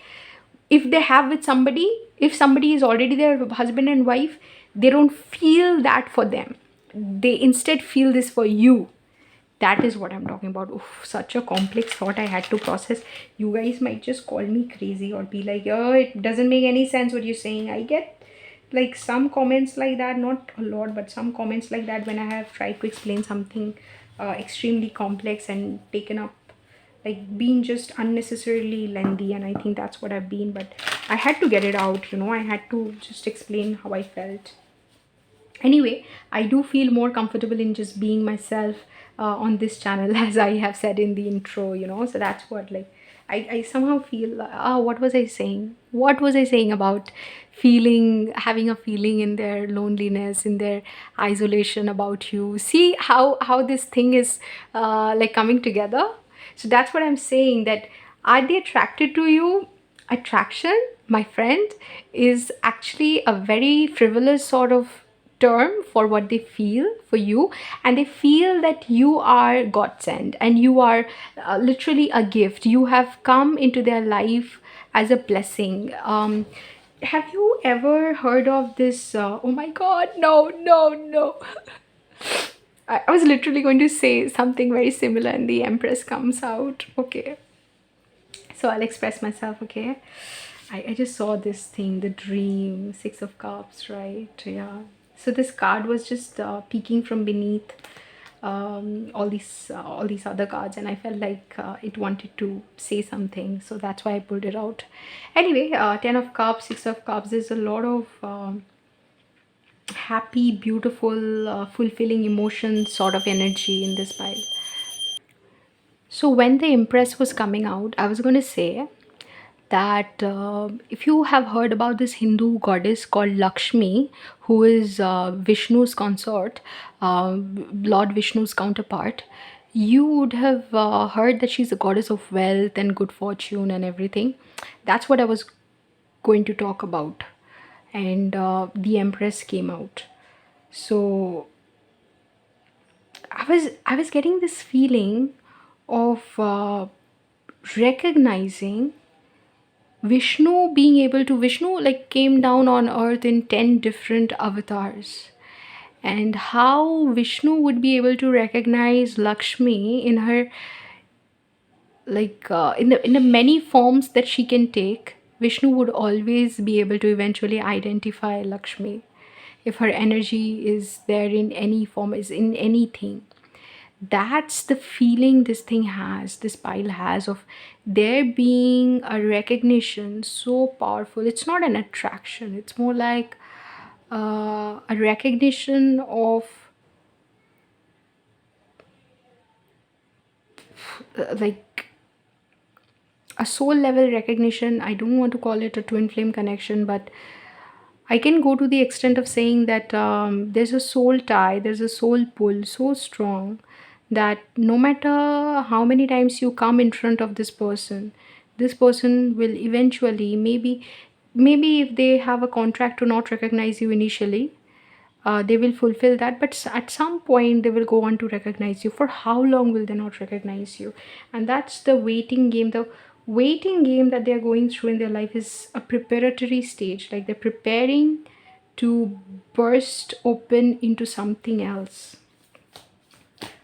if they have with somebody, if somebody is already their husband and wife, they don't feel that for them, they instead feel this for you. That is what I'm talking about. Oof, such a complex thought I had to process. You guys might just call me crazy or be like, oh, it doesn't make any sense what you're saying. I get like some comments like that, not a lot, but some comments like that when I have tried to explain something extremely complex and taken up, like being just unnecessarily lengthy. And I think that's what I've been, but I had to get it out, I had to just explain how I felt. Anyway, I do feel more comfortable in just being myself on this channel as I have said in the intro, so that's what, like, I somehow feel, what was I saying, about feeling, having a feeling in their loneliness, in their isolation about you. See how this thing is like coming together. So that's what I'm saying, that are they attracted to you? Attraction, my friend, is actually a very frivolous sort of term for what they feel for you. And they feel that you are God sent, and you are literally a gift. You have come into their life as a blessing. Have you ever heard of this? Oh my god, no, no, no. I was literally going to say something very similar, and the Empress comes out. Okay, so I'll express myself. Okay, I just saw this thing, the dream, Six of Cups, right? Yeah. So this card was just peeking from beneath all these other cards, and I felt like it wanted to say something, so that's why I pulled it out. Anyway, Ten of Cups, Six of Cups. There's a lot of happy, beautiful, fulfilling emotion sort of energy in this pile. So when the Empress was coming out, I was going to say that if you have heard about this Hindu goddess called Lakshmi, who is Vishnu's consort, Lord Vishnu's counterpart, you would have heard that she's a goddess of wealth and good fortune and everything. That's what I was going to talk about. And the Empress came out. So I was getting this feeling of recognizing Vishnu like came down on earth in 10 different avatars, and how Vishnu would be able to recognize Lakshmi in her, like in the many forms that she can take. Vishnu would always be able to eventually identify Lakshmi if her energy is there in any form, is in anything. That's the feeling this pile has, of there being a recognition so powerful. It's not an attraction, it's more like a recognition of like a soul level recognition. I don't want to call it a twin flame connection, but I can go to the extent of saying that there's a soul tie, there's a soul pull so strong that no matter how many times you come in front of this person will eventually, maybe if they have a contract to not recognize you initially, they will fulfill that, but at some point they will go on to recognize you. For how long will they not recognize you? And that's the waiting game. The waiting game that they're going through in their life is a preparatory stage, like they're preparing to burst open into something else.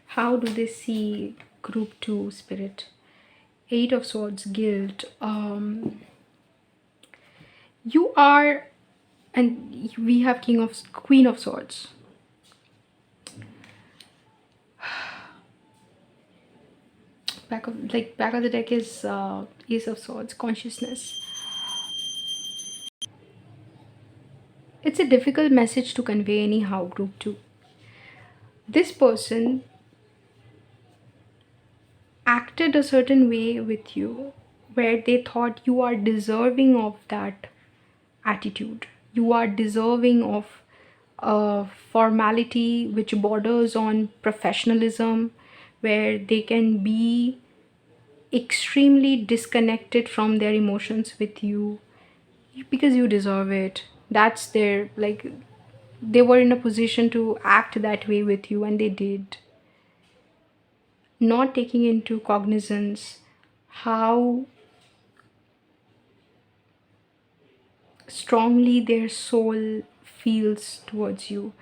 How do they see group 2 spirit? Eight of Swords, guilt. You are, and we have Queen of Swords. Back of the deck is Ace of Swords, consciousness. It's a difficult message to convey anyhow, group 2. This person acted a certain way with you where they thought you are deserving of that attitude. You are deserving of formality which borders on professionalism, where they can be extremely disconnected from their emotions with you because you deserve it. That's their, like, they were in a position to act that way with you and they did, not taking into cognizance how strongly their soul feels towards you.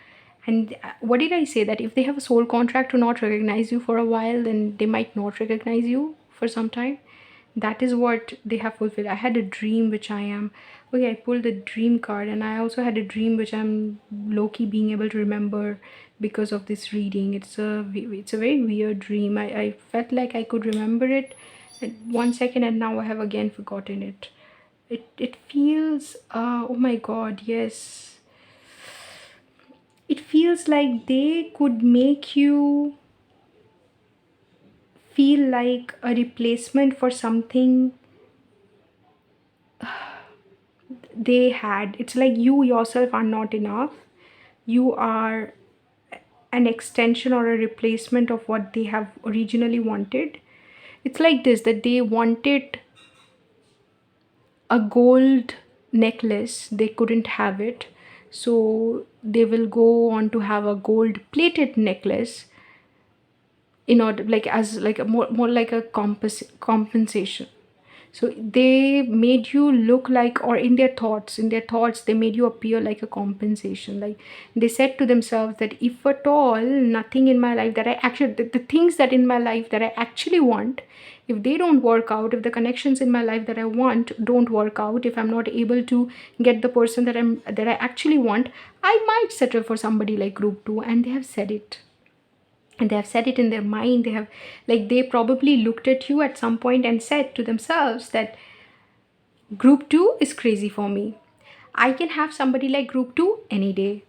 And what did I say? That if they have a soul contract to not recognize you for a while, then they might not recognize you for some time. That is what they have fulfilled. I had a dream which I am, okay, I pulled the dream card, and I also had a dream which I'm low-key being able to remember because of this reading. It's a very weird dream. I felt like I could remember it at 1 second, and now I have again forgotten it. It feels, oh my god, yes, it feels like they could make you feel like a replacement for something they had. It's like you yourself are not enough. You are an extension or a replacement of what they have originally wanted. It's like this, that they wanted a gold necklace, they couldn't have it, so they will go on to have a gold plated necklace in order, like, as like a more like a compensation. So they made you look like, or in their thoughts they made you appear like a compensation. Like, they said to themselves that if at all nothing in my life that I actually, the things that in my life that I actually want, if they don't work out, if the connections in my life that I want don't work out, if I'm not able to get the person that I actually want, I might settle for somebody like group 2. And they have said it, and they have said it in their mind. They have, like, they probably looked at you at some point and said to themselves that group 2 is crazy for me. I can have somebody like group 2 any day,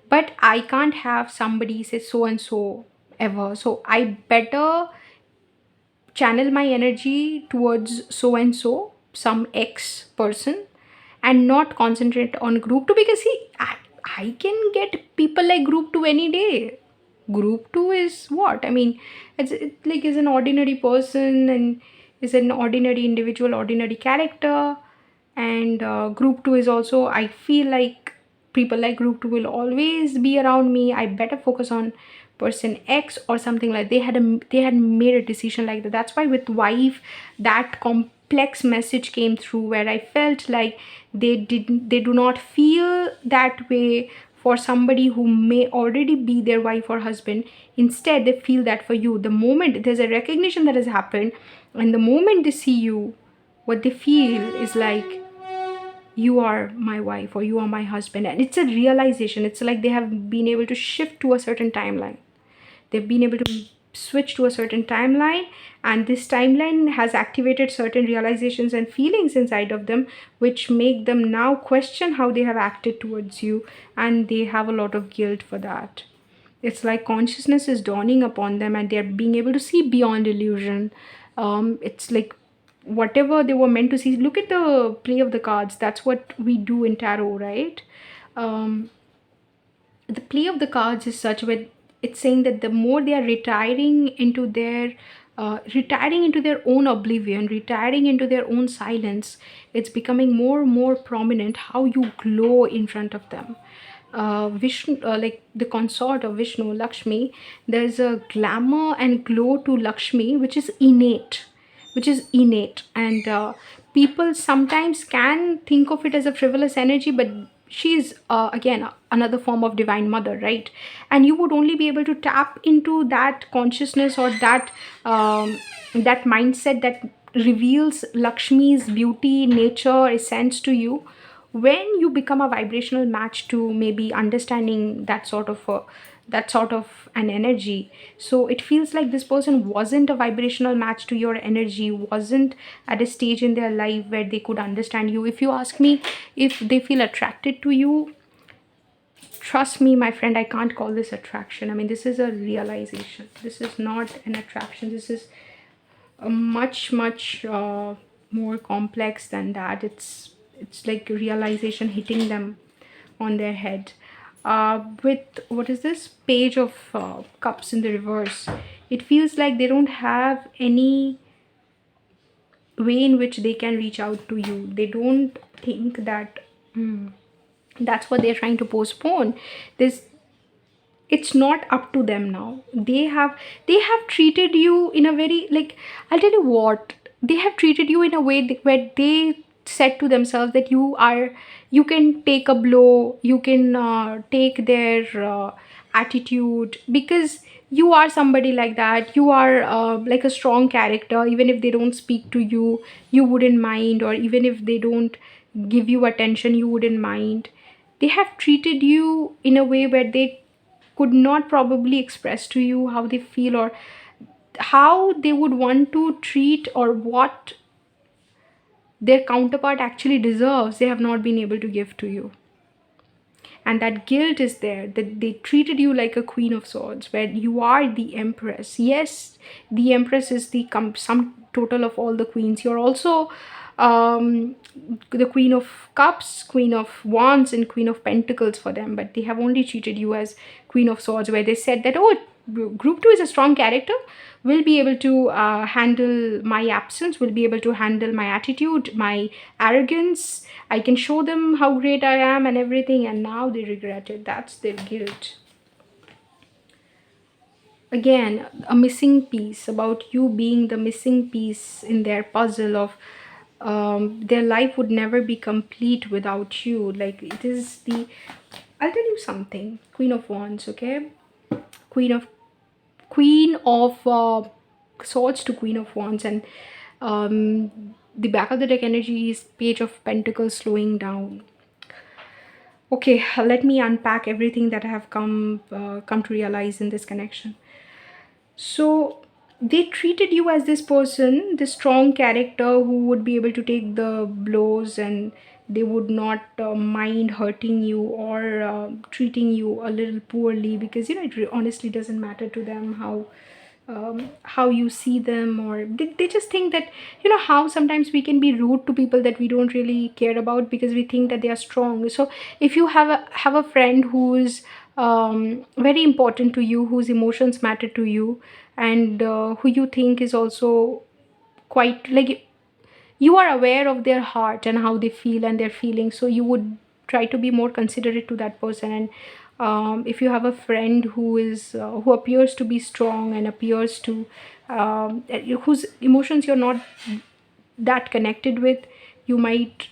but I can't have somebody say so and so ever. So I better channel my energy towards so and so, some X person, and not concentrate on group 2, because see, I can get people like group 2 any day. Group 2 is what? I mean, it like is an ordinary person and is an ordinary individual, ordinary character. And group 2 is also, I feel like people like group 2 will always be around me. I better focus on person X or something. Like, they had made a decision like that. That's why with wife, that complex message came through, where I felt like they do not feel that way for somebody who may already be their wife or husband. Instead, they feel that for you. The moment there's a recognition that has happened, and the moment they see you, what they feel is like, you are my wife or you are my husband. And it's a realization. It's like they have been able to shift to a certain timeline. They've been able to switch to a certain timeline, and this timeline has activated certain realizations and feelings inside of them, which make them now question how they have acted towards you, and they have a lot of guilt for that. It's like consciousness is dawning upon them, and they're being able to see beyond illusion. It's like whatever they were meant to see. Look at the play of the cards. That's what we do in tarot, right? um, the play of the cards is such where it's saying that the more they are retiring into their own oblivion, retiring into their own silence, it's becoming more and more prominent how you glow in front of them. Vishnu, like the consort of Vishnu, Lakshmi, there's a glamour and glow to Lakshmi which is innate. And people sometimes can think of it as a frivolous energy, but she's again another form of divine mother, right? And you would only be able to tap into that consciousness, or that mindset that reveals Lakshmi's beauty, nature, essence to you, when you become a vibrational match to maybe understanding that sort of an energy. So it feels like this person wasn't a vibrational match to your energy, wasn't at a stage in their life where they could understand you. If you ask me if they feel attracted to you, trust me, my friend, I can't call this attraction. I mean, this is a realization. This is not an attraction. This is a much more complex than that. It's like realization hitting them on their head. With what is this page of cups in the reverse, it feels like they don't have any way in which they can reach out to you. They don't think that that's what they're trying to postpone. This, it's not up to them now. They have treated you in a very, like, I'll tell you what, they have treated you in a way where they said to themselves that you can take a blow, you can take their attitude, because you are somebody like that. You are like a strong character. Even if they don't speak to you, you wouldn't mind, or even if they don't give you attention, you wouldn't mind. They have treated you in a way where they could not probably express to you how they feel, or how they would want to treat, or what their counterpart actually deserves, they have not been able to give to you. And that guilt is there, that they treated you like a queen of swords, where you are the empress. Yes, the empress is the sum total of all the queens. You're also um, the queen of cups, queen of wands, and queen of pentacles for them, but they have only treated you as queen of swords, where they said that, oh, group 2 is a strong character, will be able to handle my absence, will be able to handle my attitude, my arrogance. I can show them how great I am and everything, and now they regret it. That's their guilt. Again, a missing piece, about you being the missing piece in their puzzle of their life would never be complete without you. Like, it is the, I'll tell you something. Queen of Wands, okay? Queen of Queen of Swords to Queen of Wands, and the back of the deck energy is Page of Pentacles slowing down. Okay, let me unpack everything that I have come to realize in this connection. So they treated you as this person, this strong character who would be able to take the blows, and they would not mind hurting you, or treating you a little poorly, because it honestly doesn't matter to them how you see them, or they just think that, how sometimes we can be rude to people that we don't really care about, because we think that they are strong. So if you have a friend who is very important to you, whose emotions matter to you, and who you think is also quite like, you are aware of their heart and how they feel and their feelings, so you would try to be more considerate to that person. And if you have a friend who appears to be strong, and appears to whose emotions you're not that connected with, you might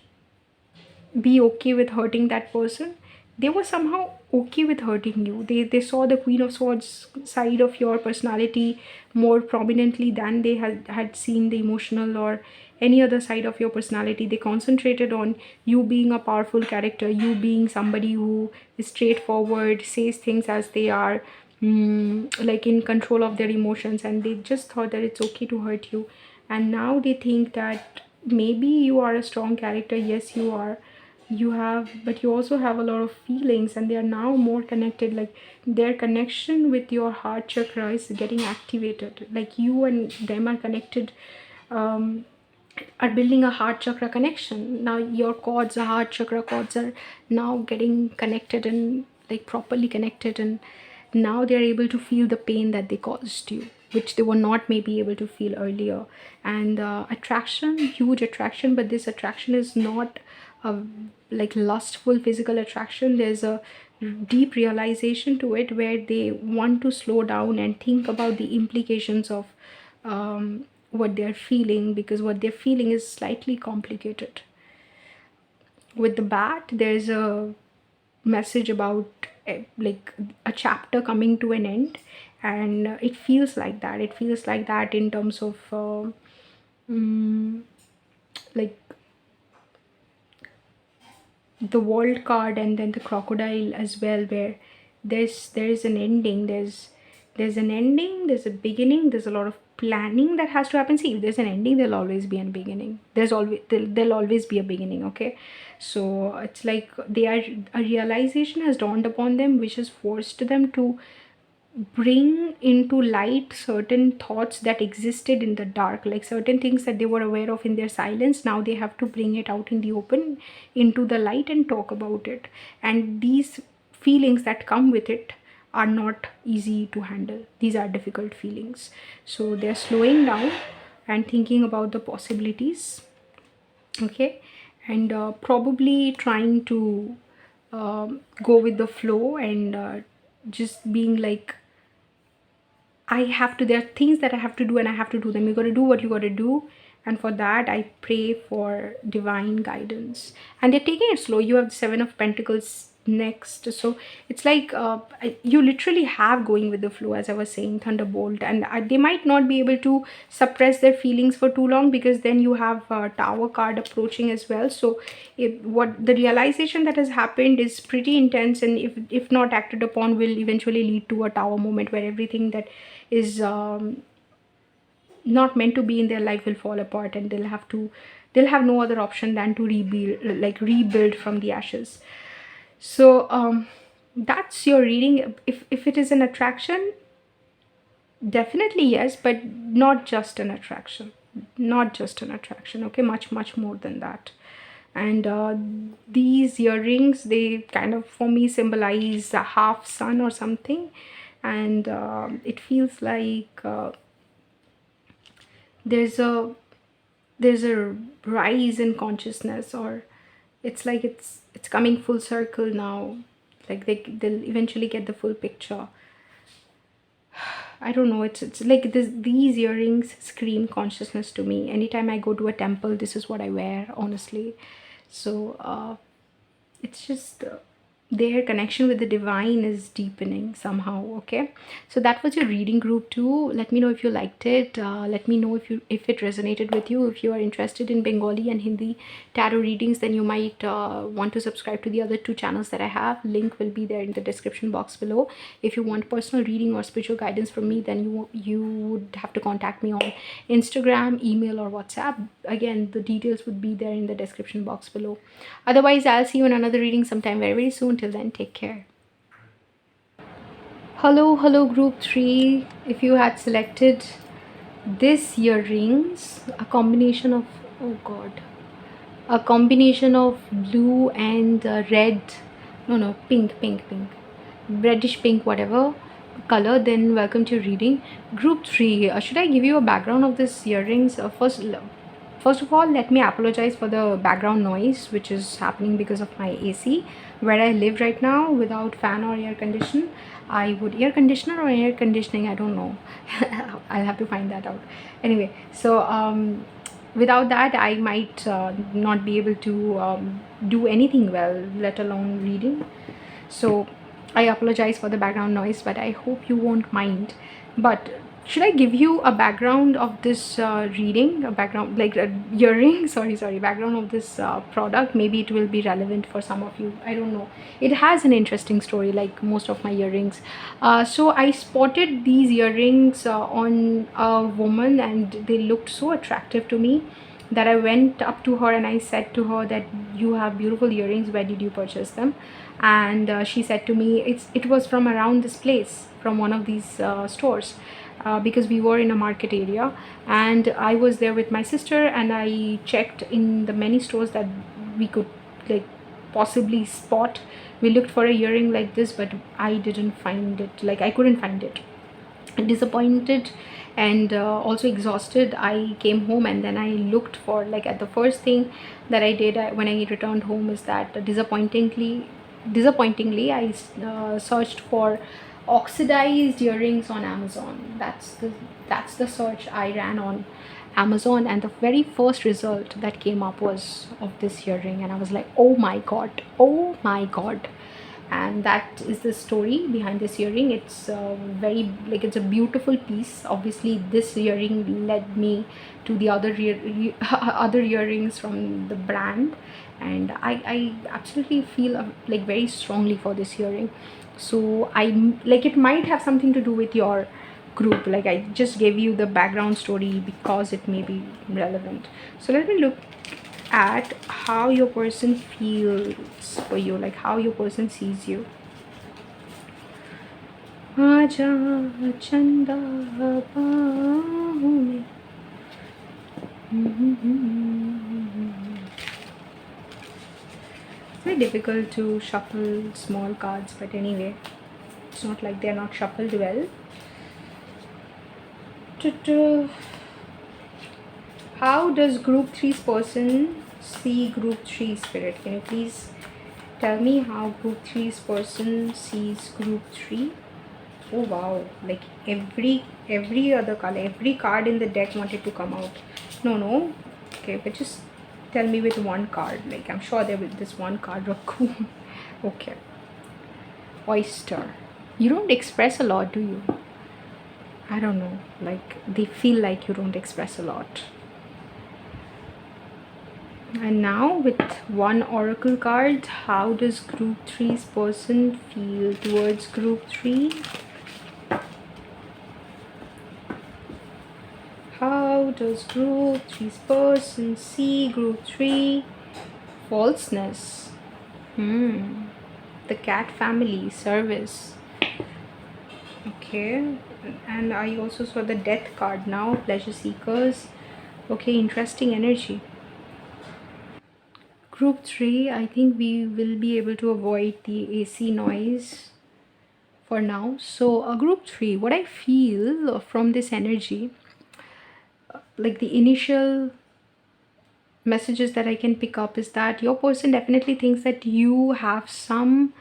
be okay with hurting that person. They were somehow okay with hurting you. They saw the Queen of Swords side of your personality more prominently than they had seen the emotional or any other side of your personality. They concentrated on you being a powerful character, you being somebody who is straightforward, says things as they are, like in control of their emotions, and they just thought that it's okay to hurt you. And now they think that maybe you are a strong character. Yes, you are. You have, but you also have a lot of feelings, and they are now more connected. Like, their connection with your heart chakra is getting activated. Like, you and them are connected, um, are building a heart chakra connection. Now your cords, the heart chakra cords, are now getting connected, and like properly connected, and now they're able to feel the pain that they caused you, which they were not maybe able to feel earlier. And attraction, huge attraction, but this attraction is not a like lustful physical attraction. There's a deep realization to it, where they want to slow down and think about the implications of what they're feeling, because what they're feeling is slightly complicated. With the bat, there's a message about like a chapter coming to an end, and it feels like that. It feels like that in terms of mm, like the world card, and then the crocodile as well, where there is an ending. There's an ending, there's a beginning, there's a lot of planning that has to happen. See, if there's an ending, there'll always be a beginning. There'll always be a beginning, okay? So it's like a realization has dawned upon them, which has forced them to bring into light certain thoughts that existed in the dark, like certain things that they were aware of in their silence. Now they have to bring it out in the open, into the light, and talk about it. And these feelings that come with it are not easy to handle. These are difficult feelings. So they're slowing down and thinking about the possibilities, okay, and probably trying to go with the flow, and just being like, I have to, there are things that I have to do and I have to do them. You got to do what you got to do. And for that, I pray for divine guidance. And they're taking it slow. You have the Seven of Pentacles next. So it's like you literally have going with the flow, as I was saying, Thunderbolt. And they might not be able to suppress their feelings for too long, because then you have Tower card approaching as well. So what the realization that has happened is pretty intense, and if not acted upon, will eventually lead to a Tower moment where everything that is not meant to be in their life will fall apart, and they'll have no other option than to rebuild from the ashes. So that's your reading. If it is an attraction, definitely yes, but not just an attraction. Not just an attraction, okay? Much more than that. And these earrings, they kind of for me symbolize a half sun or something. And it feels like there's a rise in consciousness, or it's like it's coming full circle now. Like they'll eventually get the full picture. I don't know, it's like these earrings scream consciousness to me. Anytime I go to a temple, this is what I wear, honestly. So it's just their connection with the divine is deepening somehow, okay? So that was your reading, group 2. Let me know if you liked it. Let me know if it resonated with you. If you are interested in Bengali and Hindi tarot readings, then you might want to subscribe to the other 2 channels that I have. Link will be there in the description box below. If you want personal reading or spiritual guidance from me, then you would have to contact me on Instagram, email, or WhatsApp. Again, the details would be there in the description box below. Otherwise, I'll see you in another reading sometime very soon. Till then, take care. Hello, group 3. If you had selected this earrings, a combination of, oh god, a combination of blue and red, no, pink, reddish pink, whatever color, then welcome to your reading. Group 3, should I give you a background of this earrings? First of all, let me apologize for the background noise which is happening because of my AC where I live right now, without fan or air condition. I would air conditioner or air conditioning, I don't know. I'll have to find that out. Anyway, so without that, I might not be able to do anything well, let alone reading. So I apologize for the background noise, but I hope you won't mind. But should I give you a background of this reading, a background like a earring, sorry, background of this product? Maybe it will be relevant for some of you, I don't know. It has an interesting story, like most of my earrings. So I spotted these earrings on a woman, and they looked so attractive to me that I went up to her and I said to her that you have beautiful earrings, where did you purchase them? And she said to me it was from around this place, from one of these stores, because we were in a market area, and I was there with my sister, and I checked in the many stores that we could like possibly spot. We looked for a earring like this, but I didn't find it, like I couldn't find it. Disappointed and also exhausted, I came home, and then I looked for, like, at the first thing that I did when I returned home is that disappointingly I searched for oxidized earrings on Amazon. That's the search I ran on Amazon, and the very first result that came up was of this earring, and I was like, oh my god. And that is the story behind this earring. It's very, like, it's a beautiful piece. Obviously this earring led me to the other other earrings from the brand, and I absolutely feel like very strongly for this earring. So I, like, it might have something to do with your group. Like, I just gave you the background story because it may be relevant. So let me look at how your person feels for you, like how your person sees you. आजा चंदा बाहों में. It's very difficult to shuffle small cards, but anyway, it's not like they're not shuffled well. How does group three's person see group three spirit? Can you please tell me how group three's person sees group three? Oh wow, like every other color, every card in the deck wanted to come out. No. Okay, but just tell me with one card. Like, I'm sure there will this one card, raccoon. Okay. Oyster. You don't express a lot, do you? I don't know. Like, they feel like you don't express a lot. And now with one oracle card, how does group three's person feel towards group three? How does group three's person see group three? Falseness. The cat family, service. Okay. And I also saw the death card now, pleasure seekers. Okay, interesting energy. Group 3, I think we will be able to avoid the AC noise for now. So, group 3, what I feel from this energy, like the initial messages that I can pick up, is that your person definitely thinks that you have some,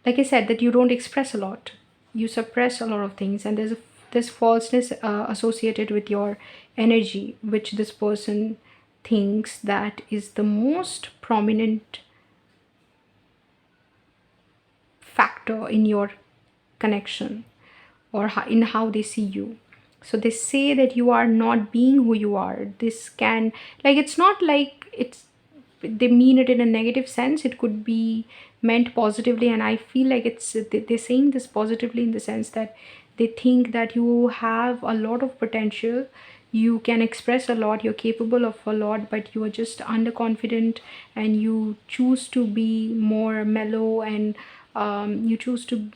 like I said, that you don't express a lot. You suppress a lot of things, and there's this falseness associated with your energy, which this person thinks that is the most prominent factor in your connection, or in how they see you. So they say that you are not being who you are. This can, like, it's not like it's, they mean it in a negative sense. It could be meant positively, and I feel like they're saying this positively in the sense that they think that you have a lot of potential, you can express a lot, you're capable of a lot, but you are just underconfident, and you choose to be more mellow, and you choose to,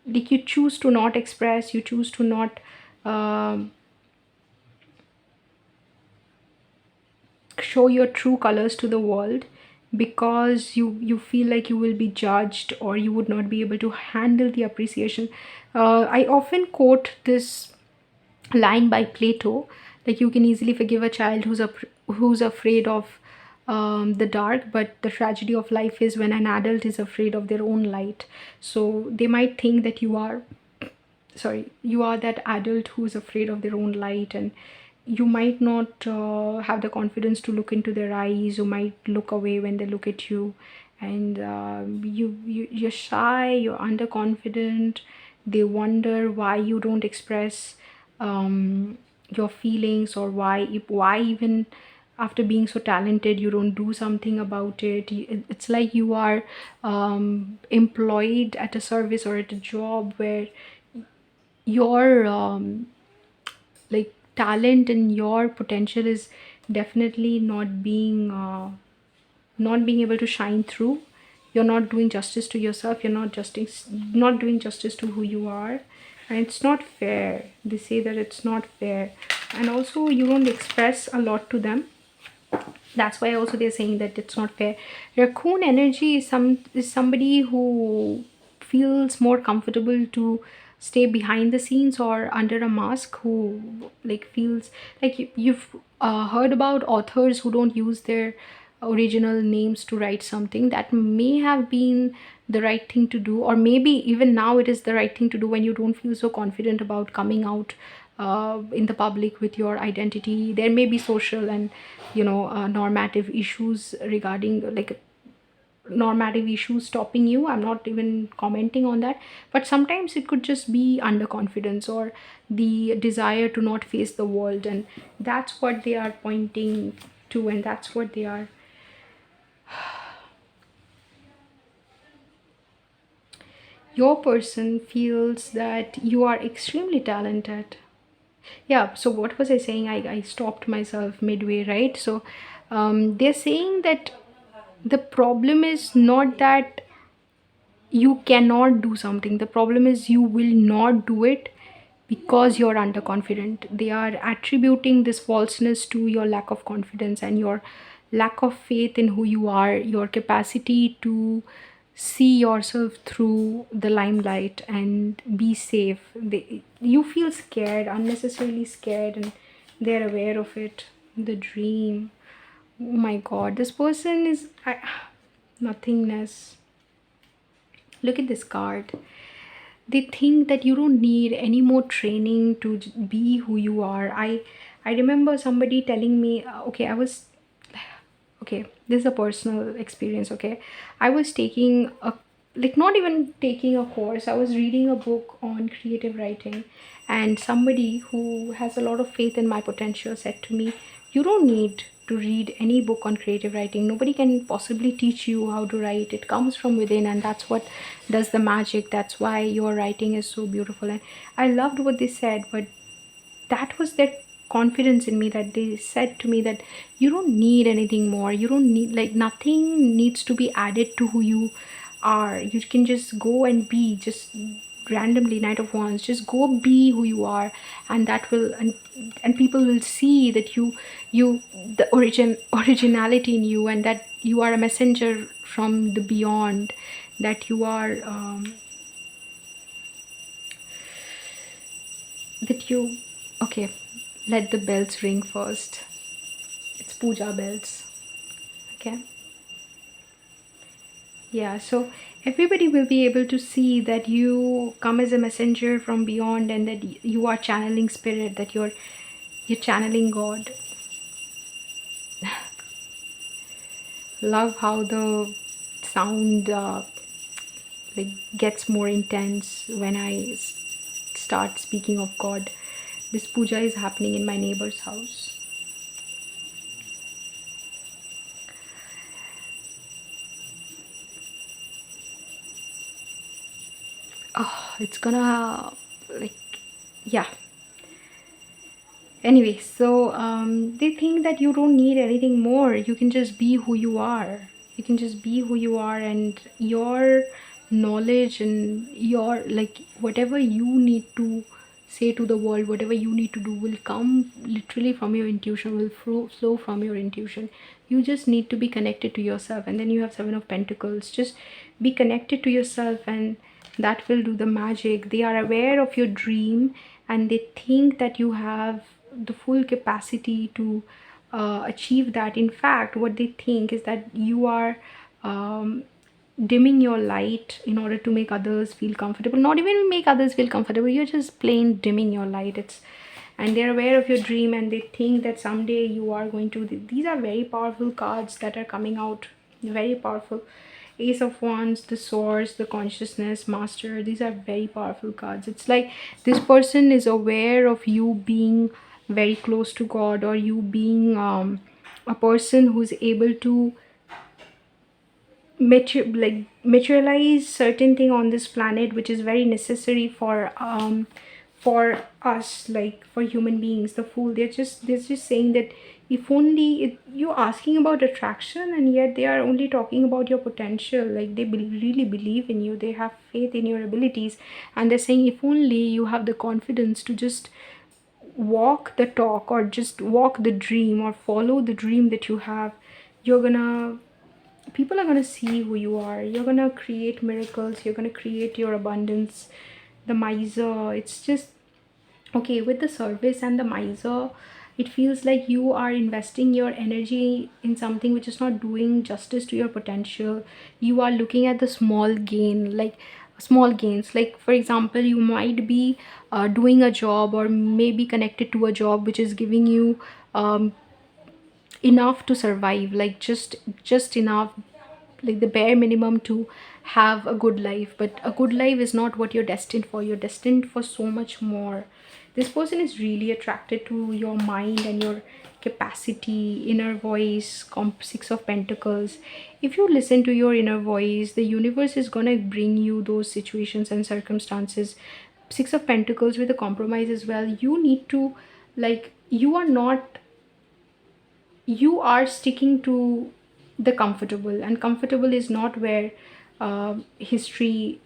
like, you choose to not express, you choose to not um show your true colors to the world, because you feel like you will be judged, or you would not be able to handle the appreciation. I often quote this line by Plato, like, you can easily forgive a child who's afraid of the dark, but the tragedy of life is when an adult is afraid of their own light. So they might think that you are that adult who is afraid of their own light, and you might not have the confidence to look into their eyes. You might look away when they look at you, and you're shy, you're underconfident. They wonder why you don't express your feelings, or why even after being so talented you don't do something about it. It's like you are employed at a service or at a job where your like talent and your potential is definitely not being able to shine through. You're not doing justice to yourself, you're not doing justice to who you are, and it's not fair. They say that it's not fair, and also you don't express a lot to them. That's why also they're saying that it's not fair. Raccoon energy is somebody who feels more comfortable to stay behind the scenes or under a mask, who, like, feels like you've heard about authors who don't use their original names to write something. That may have been the right thing to do, or maybe even now it is the right thing to do when you don't feel so confident about coming out in the public with your identity. There may be social and normative issues regarding, like, normative issues stopping you. I'm not even commenting on that, but sometimes it could just be underconfidence or the desire to not face the world, and that's what they are pointing to, and that's what they are. your person feels that you are extremely talented. Yeah, so what was I saying? I stopped myself midway, right? So they're saying that the problem is not that you cannot do something, the problem is you will not do it because you're underconfident. They are attributing this falseness to your lack of confidence and your lack of faith in who you are, your capacity to see yourself through the limelight and be safe. You feel scared, unnecessarily scared, and they're aware of it. The dream, oh my god, this person is nothingness. Look at this card. They think that you don't need any more training to be who you are. I remember somebody telling me, okay, I was, okay, this is a personal experience. Okay, I was taking a, like, not even taking a course, I was reading a book on creative writing, and somebody who has a lot of faith in my potential said to me, you don't need to read any book on creative writing. Nobody can possibly teach you how to write. It comes from within, and that's what does the magic. That's why your writing is so beautiful. And I loved what they said, but that was their confidence in me, that they said to me that you don't need anything more. You don't need, like, nothing needs to be added to who you are. You can just go and be, just randomly, Knight of Wands, just go be who you are, and that will, and people will see that you the originality in you, and that you are a messenger from the beyond, that you are that you, okay, let the bells ring first. It's puja bells. Okay, yeah, so everybody will be able to see that you come as a messenger from beyond, and that you are channeling spirit, that you're channeling God. Love how the sound like gets more intense when start speaking of God. This puja is happening in my neighbor's house. Oh, it's gonna, like, yeah. Anyway, so they think that you don't need anything more. You can just be who you are. You can just be who you are, and your knowledge and your, like, whatever you need to say to the world, whatever you need to do will come literally from your intuition, will flow from your intuition. You just need to be connected to yourself. And then you have Seven of Pentacles. Just be connected to yourself, and that will do the magic. They are aware of your dream, and they think that you have the full capacity to achieve that. In fact, what they think is that you are dimming your light in order to make others feel comfortable. Not even make others feel comfortable, you're just plain dimming your light. It's, and they're aware of your dream, and they think that someday you are going to, these are very powerful cards that are coming out, very powerful. Ace of Wands, the Swords, the Consciousness, Master, these are very powerful cards. It's like this person is aware of you being very close to God, or you being a person who's able to materialize certain thing on this planet, which is very necessary for us, like for human beings. The Fool, they're just saying that if only you're asking about attraction, and yet they are only talking about your potential. Like they really believe in you, they have faith in your abilities, and they're saying if only you have the confidence to just walk the talk, or just walk the dream, or follow the dream that you have, you're gonna, people are going to see who you are. You're going to create miracles. You're going to create your abundance. The Miser, it's just, okay, with the Service and the Miser, it feels like you are investing your energy in something which is not doing justice to your potential. You are looking at the small gain, like small gains. Like, for example, you might be doing a job, or maybe connected to a job which is giving you enough to survive, like just enough, like the bare minimum to have a good life. But a good life is not what you're destined for. You're destined for so much more. This person is really attracted to your mind and your capacity, inner voice, Six of Pentacles. If you listen to your inner voice, the universe is gonna bring you those situations and circumstances. Six of Pentacles with a compromise as well. You need to, like, you are sticking to the comfortable, and comfortable is not where history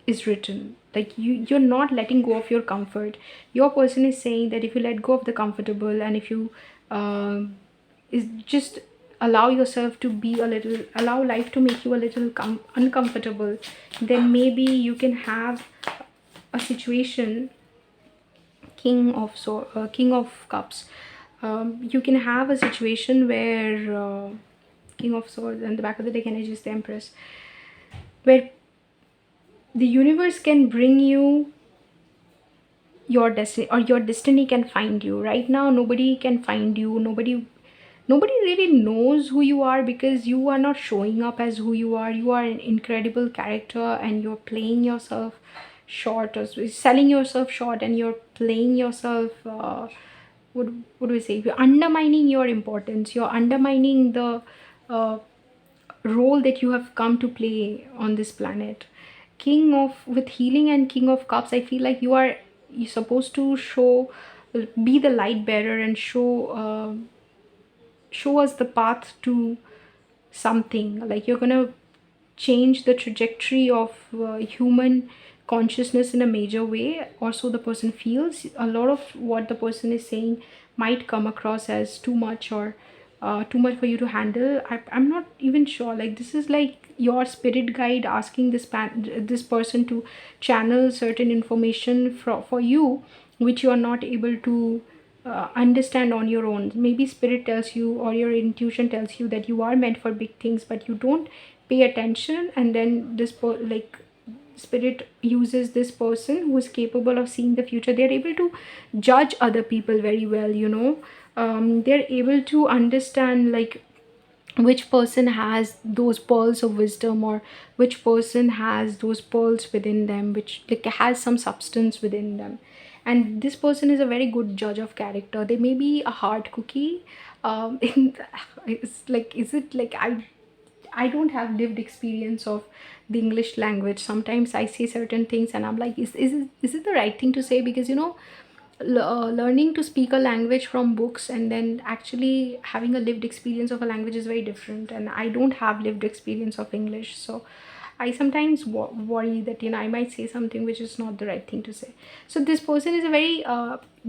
is written. Like, you're not letting go of your comfort. Your person is saying that if you let go of the comfortable, and if you is just allow yourself to be a little, allow life to make you a little uncomfortable, then maybe you can have a situation. King of Cups. You can have a situation where King of Swords and the back of the deck energy is the Empress, where the universe can bring you your destiny, or your destiny can find you. Right now nobody can find you. Nobody really knows who you are, because you are not showing up as who you are. You are an incredible character, and you're playing yourself short, or selling yourself short, and you're playing yourself what what do we say, you're undermining your importance. You're undermining the uh, role that you have come to play on this planet. King of, with healing and King of Cups, I feel like you're supposed to show, be the light bearer, and show us the path to something. Like, you're gonna change the trajectory of human consciousness in a major way, or so the person feels. A lot of what the person is saying might come across as too much, or too much for you to handle. I'm not even sure. Like, this is like your spirit guide asking this person to channel certain information for you, which you are not able to understand on your own. Maybe spirit tells you, or your intuition tells you, that you are meant for big things, but you don't pay attention. And then like, spirit uses this person who is capable of seeing the future. They're able to judge other people very well, they're able to understand, like, which person has those pearls of wisdom, or which person has those pearls within them, which, like, has some substance within them. And this person is a very good judge of character. They may be a hard cookie. It's like, is it like, I don't have lived experience of the English language. Sometimes I say certain things and I'm like, is it the right thing to say? Because, learning to speak a language from books and then actually having a lived experience of a language is very different. And I don't have lived experience of English. So I sometimes worry that, I might say something which is not the right thing to say. So this person is a very,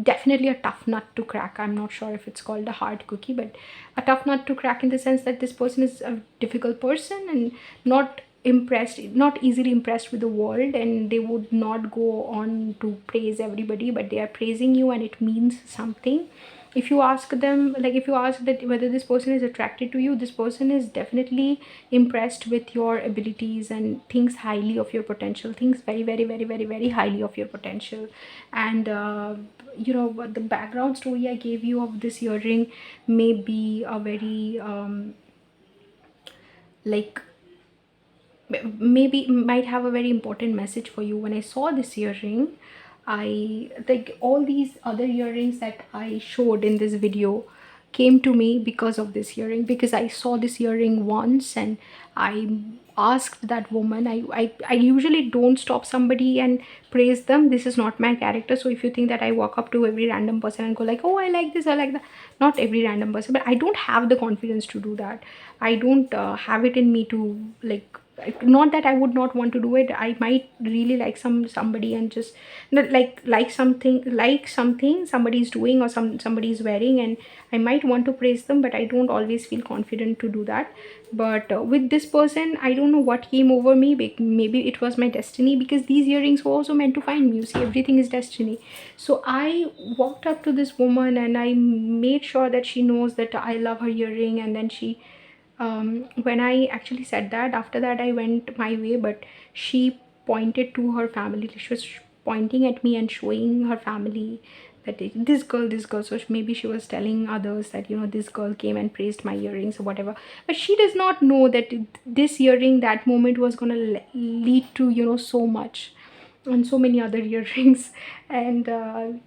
definitely a tough nut to crack. I'm not sure if it's called a hard cookie, but a tough nut to crack, in the sense that this person is a difficult person, and not easily impressed with the world, and they would not go on to praise everybody, but they are praising you and it means something. If you ask them, like, if you ask that whether this person is attracted to you, this person is definitely impressed with your abilities and thinks highly of your potential, thinks very, very, very, very, very highly of your potential. And the background story I gave you of this earring may be a very like, maybe might have a very important message for you. When I saw this earring, I, like, all these other earrings that I showed in this video came to me because of this earring, because I saw this earring once and I asked that woman. I usually don't stop somebody and praise them. This is not my character. So if you think that I walk up to every random person and go like, oh, I like this, I like that, not every random person, but I don't have the confidence to do that. I don't have it in me to, like, not that I would not want to do it. I might really like somebody and just not like something somebody's doing, or somebody's wearing, and I might want to praise them, but I don't always feel confident to do that. But with this person, I don't know what came over me. Maybe it was my destiny, because these earrings were also meant to find me. You see, everything is destiny. So I walked up to this woman and I made sure that she knows that I love her earring. And then she, when I actually said that, after that I went my way, but she pointed to her family. She was pointing at me and showing her family that this girl. So maybe she was telling others that, this girl came and praised my earrings or whatever. But she does not know that this earring, that moment, was going to lead to, so much, and so many other earrings, and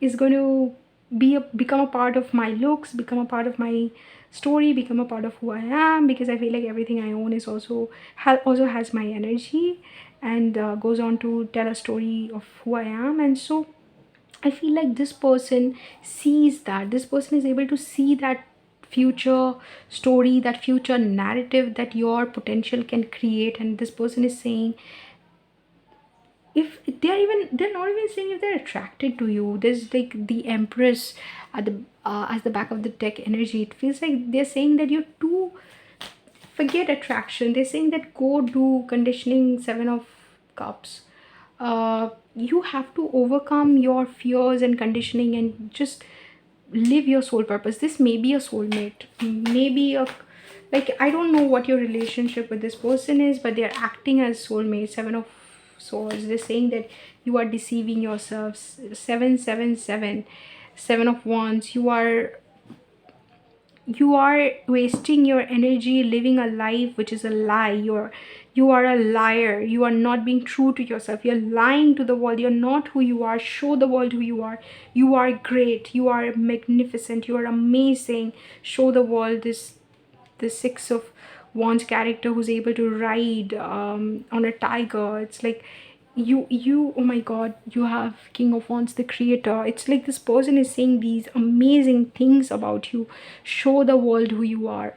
is going to become a part of my looks, become a part of my story, become a part of who I am, because I feel like everything I own is also has my energy, and goes on to tell a story of who I am. And so I feel like this person sees that. This person is able to see that future story, that future narrative that your potential can create. And this person is saying, if they're not even saying if they're attracted to you. There's like the Empress at the as the back of the deck energy. It feels like they're saying that you're too, forget attraction. They're saying that go do conditioning. Seven of Cups. You have to overcome your fears and conditioning and just live your soul purpose. This may be a soulmate, maybe a, like, I don't know what your relationship with this person is, but they're acting as soulmates. Seven of Swords. They're saying that you are deceiving yourselves. 777, Seven of Wands. You are wasting your energy living a life which is a lie. You are a liar. You are not being true to yourself. You're lying to the world. You're not who you are. Show the world who you are. You are great. You are magnificent. You are amazing. Show the world the Six of Wands character who's able to ride on a tiger. It's like you oh my god, you have King of Wands, the creator. It's like this person is saying these amazing things about you. Show the world who you are.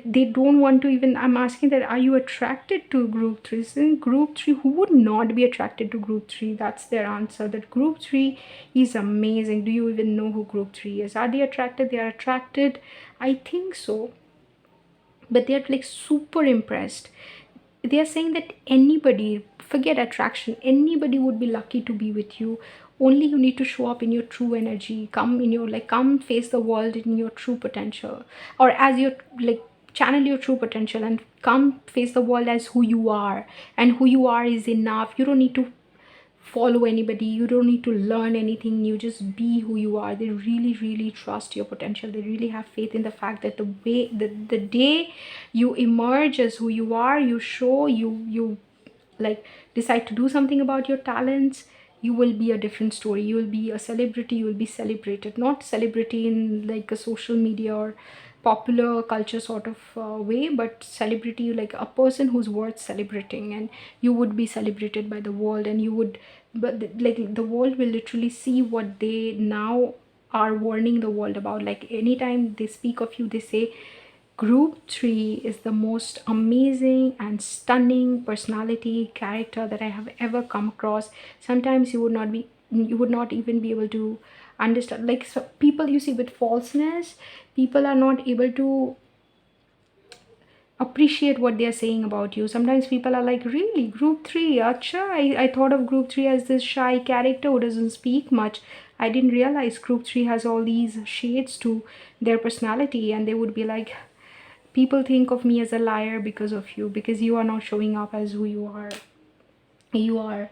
They don't want to even, I'm asking that, are you attracted to group 3? In group 3, who would not be attracted to group 3? That's their answer, that group 3 is amazing. Do you even know who group 3 is? Are they attracted? They are attracted, I think so, but they're like super impressed. They are saying that anybody, forget attraction, anybody would be lucky to be with you. Only you need to show up in your true energy. Come in your, like, come face the world in your true potential, or as your, like, channel your true potential and come face the world as who you are. And who you are is enough. You don't need to follow anybody. You don't need to learn anything new. Just be who you are. They really, really trust your potential. They really have faith in the fact that the day you emerge as who you are, you show, you like decide to do something about your talents, you will be a different story. You will be a celebrity. You will be celebrated. Not celebrity in like a social media or popular culture sort of way, but celebrity like a person who's worth celebrating. And you would be celebrated by the world, and you would, but like the world will literally see what they now are warning the world about. Like anytime they speak of you, they say Group 3 is the most amazing and stunning personality character that I have ever come across. Sometimes you would not even be able to understand. Like, so people, you see, with falseness, people are not able to appreciate what they are saying about you. Sometimes people are like, really, Group 3, acha, I thought of Group 3 as this shy character who doesn't speak much. I didn't realize Group 3 has all these shades to their personality. And they would be like, people think of me as a liar because of you, because you are not showing up as who you are. You are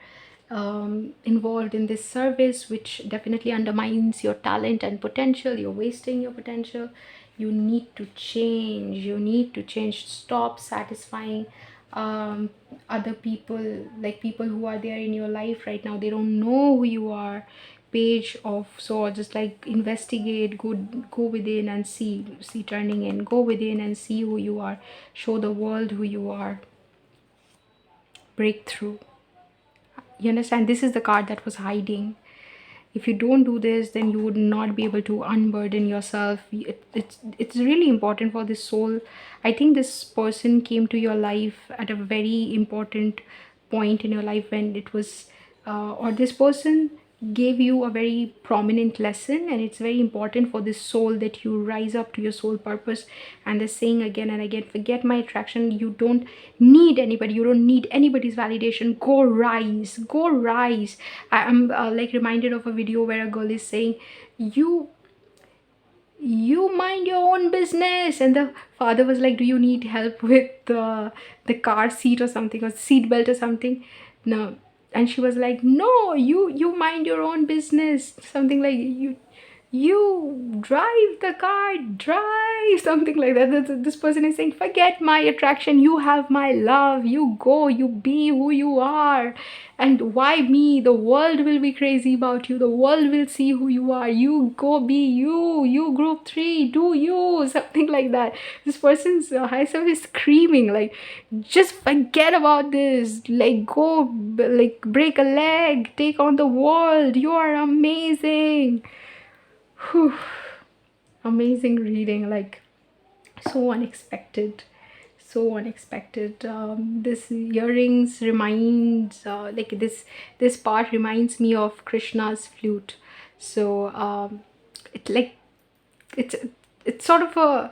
involved in this service which definitely undermines your talent and potential. You're wasting your potential. You need to change. You need to change. Stop satisfying other people, like people who are there in your life right now. They don't know who you are. Page of Swords, just like investigate, go within and see turning in. Go within and see who you are. Show the world who you are. Breakthrough. You understand? This is the card that was hiding. If you don't do this, then you would not be able to unburden yourself. It's really important for this soul. I think this person came to your life at a very important point in your life, when it was or this person gave you a very prominent lesson. And it's very important for this soul that you rise up to your soul purpose. And they're saying again and again, forget my attraction. You don't need anybody. You don't need anybody's validation. Go rise. Go rise. I'm like reminded of a video where a girl is saying, you mind your own business. And the father was like, do you need help with the car seat or something, or seat belt or something? No. And she was like, no, you mind your own business, something like, you drive the car, drive, something like that. This person is saying, forget my attraction, you have my love, you go, you be who you are. And why me? The world will be crazy about you, the world will see who you are, you go be you, you group 3, do you, something like that. This person's high self is screaming like, just forget about this, like go, like break a leg, take on the world, you are amazing. Whew. Amazing reading, like so unexpected, so unexpected. This earrings reminds, like this part reminds me of Krishna's flute. So it like it's it's sort of a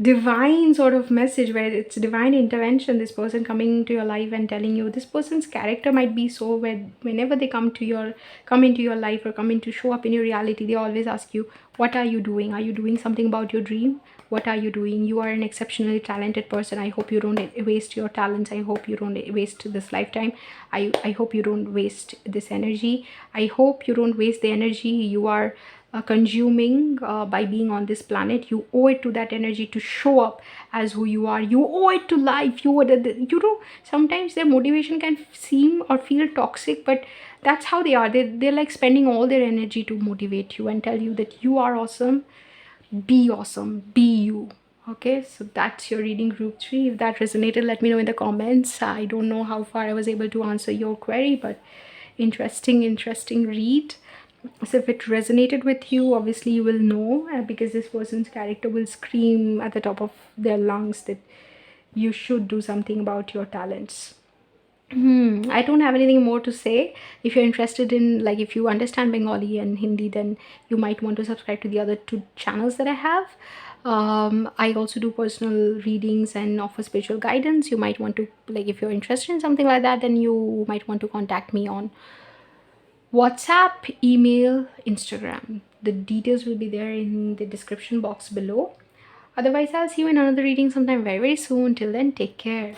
divine sort of message where it's divine intervention, this person coming into your life and telling you. This person's character might be so where whenever they come into your life or come into show up in your reality, they always ask you, what are you doing? Are you doing something about your dream? What are you doing? You are an exceptionally talented person. I hope you don't waste your talents. I hope you don't waste this lifetime. I hope you don't waste this energy. I hope you don't waste the energy you are consuming by being on this planet. You owe it to that energy to show up as who you are. You owe it to life. You owe it, you know, sometimes their motivation can seem or feel toxic, but that's how they are. They're like spending all their energy to motivate you and tell you that you are awesome, be awesome, be you. Okay, so that's your reading group 3. If that resonated, let me know in the comments. I don't know how far I was able to answer your query, but interesting read. So if it resonated with you, obviously you will know, because this person's character will scream at the top of their lungs that you should do something about your talents. I don't have anything more to say. If you're interested in, like, if you understand Bengali and Hindi, then you might want to subscribe to the other 2 channels that I have. I also do personal readings and offer spiritual guidance. You might want to, like, if you're interested in something like that, then you might want to contact me on WhatsApp, email, Instagram. The details will be there in the description box below. Otherwise, I'll see you in another reading sometime very soon. Till then, take care.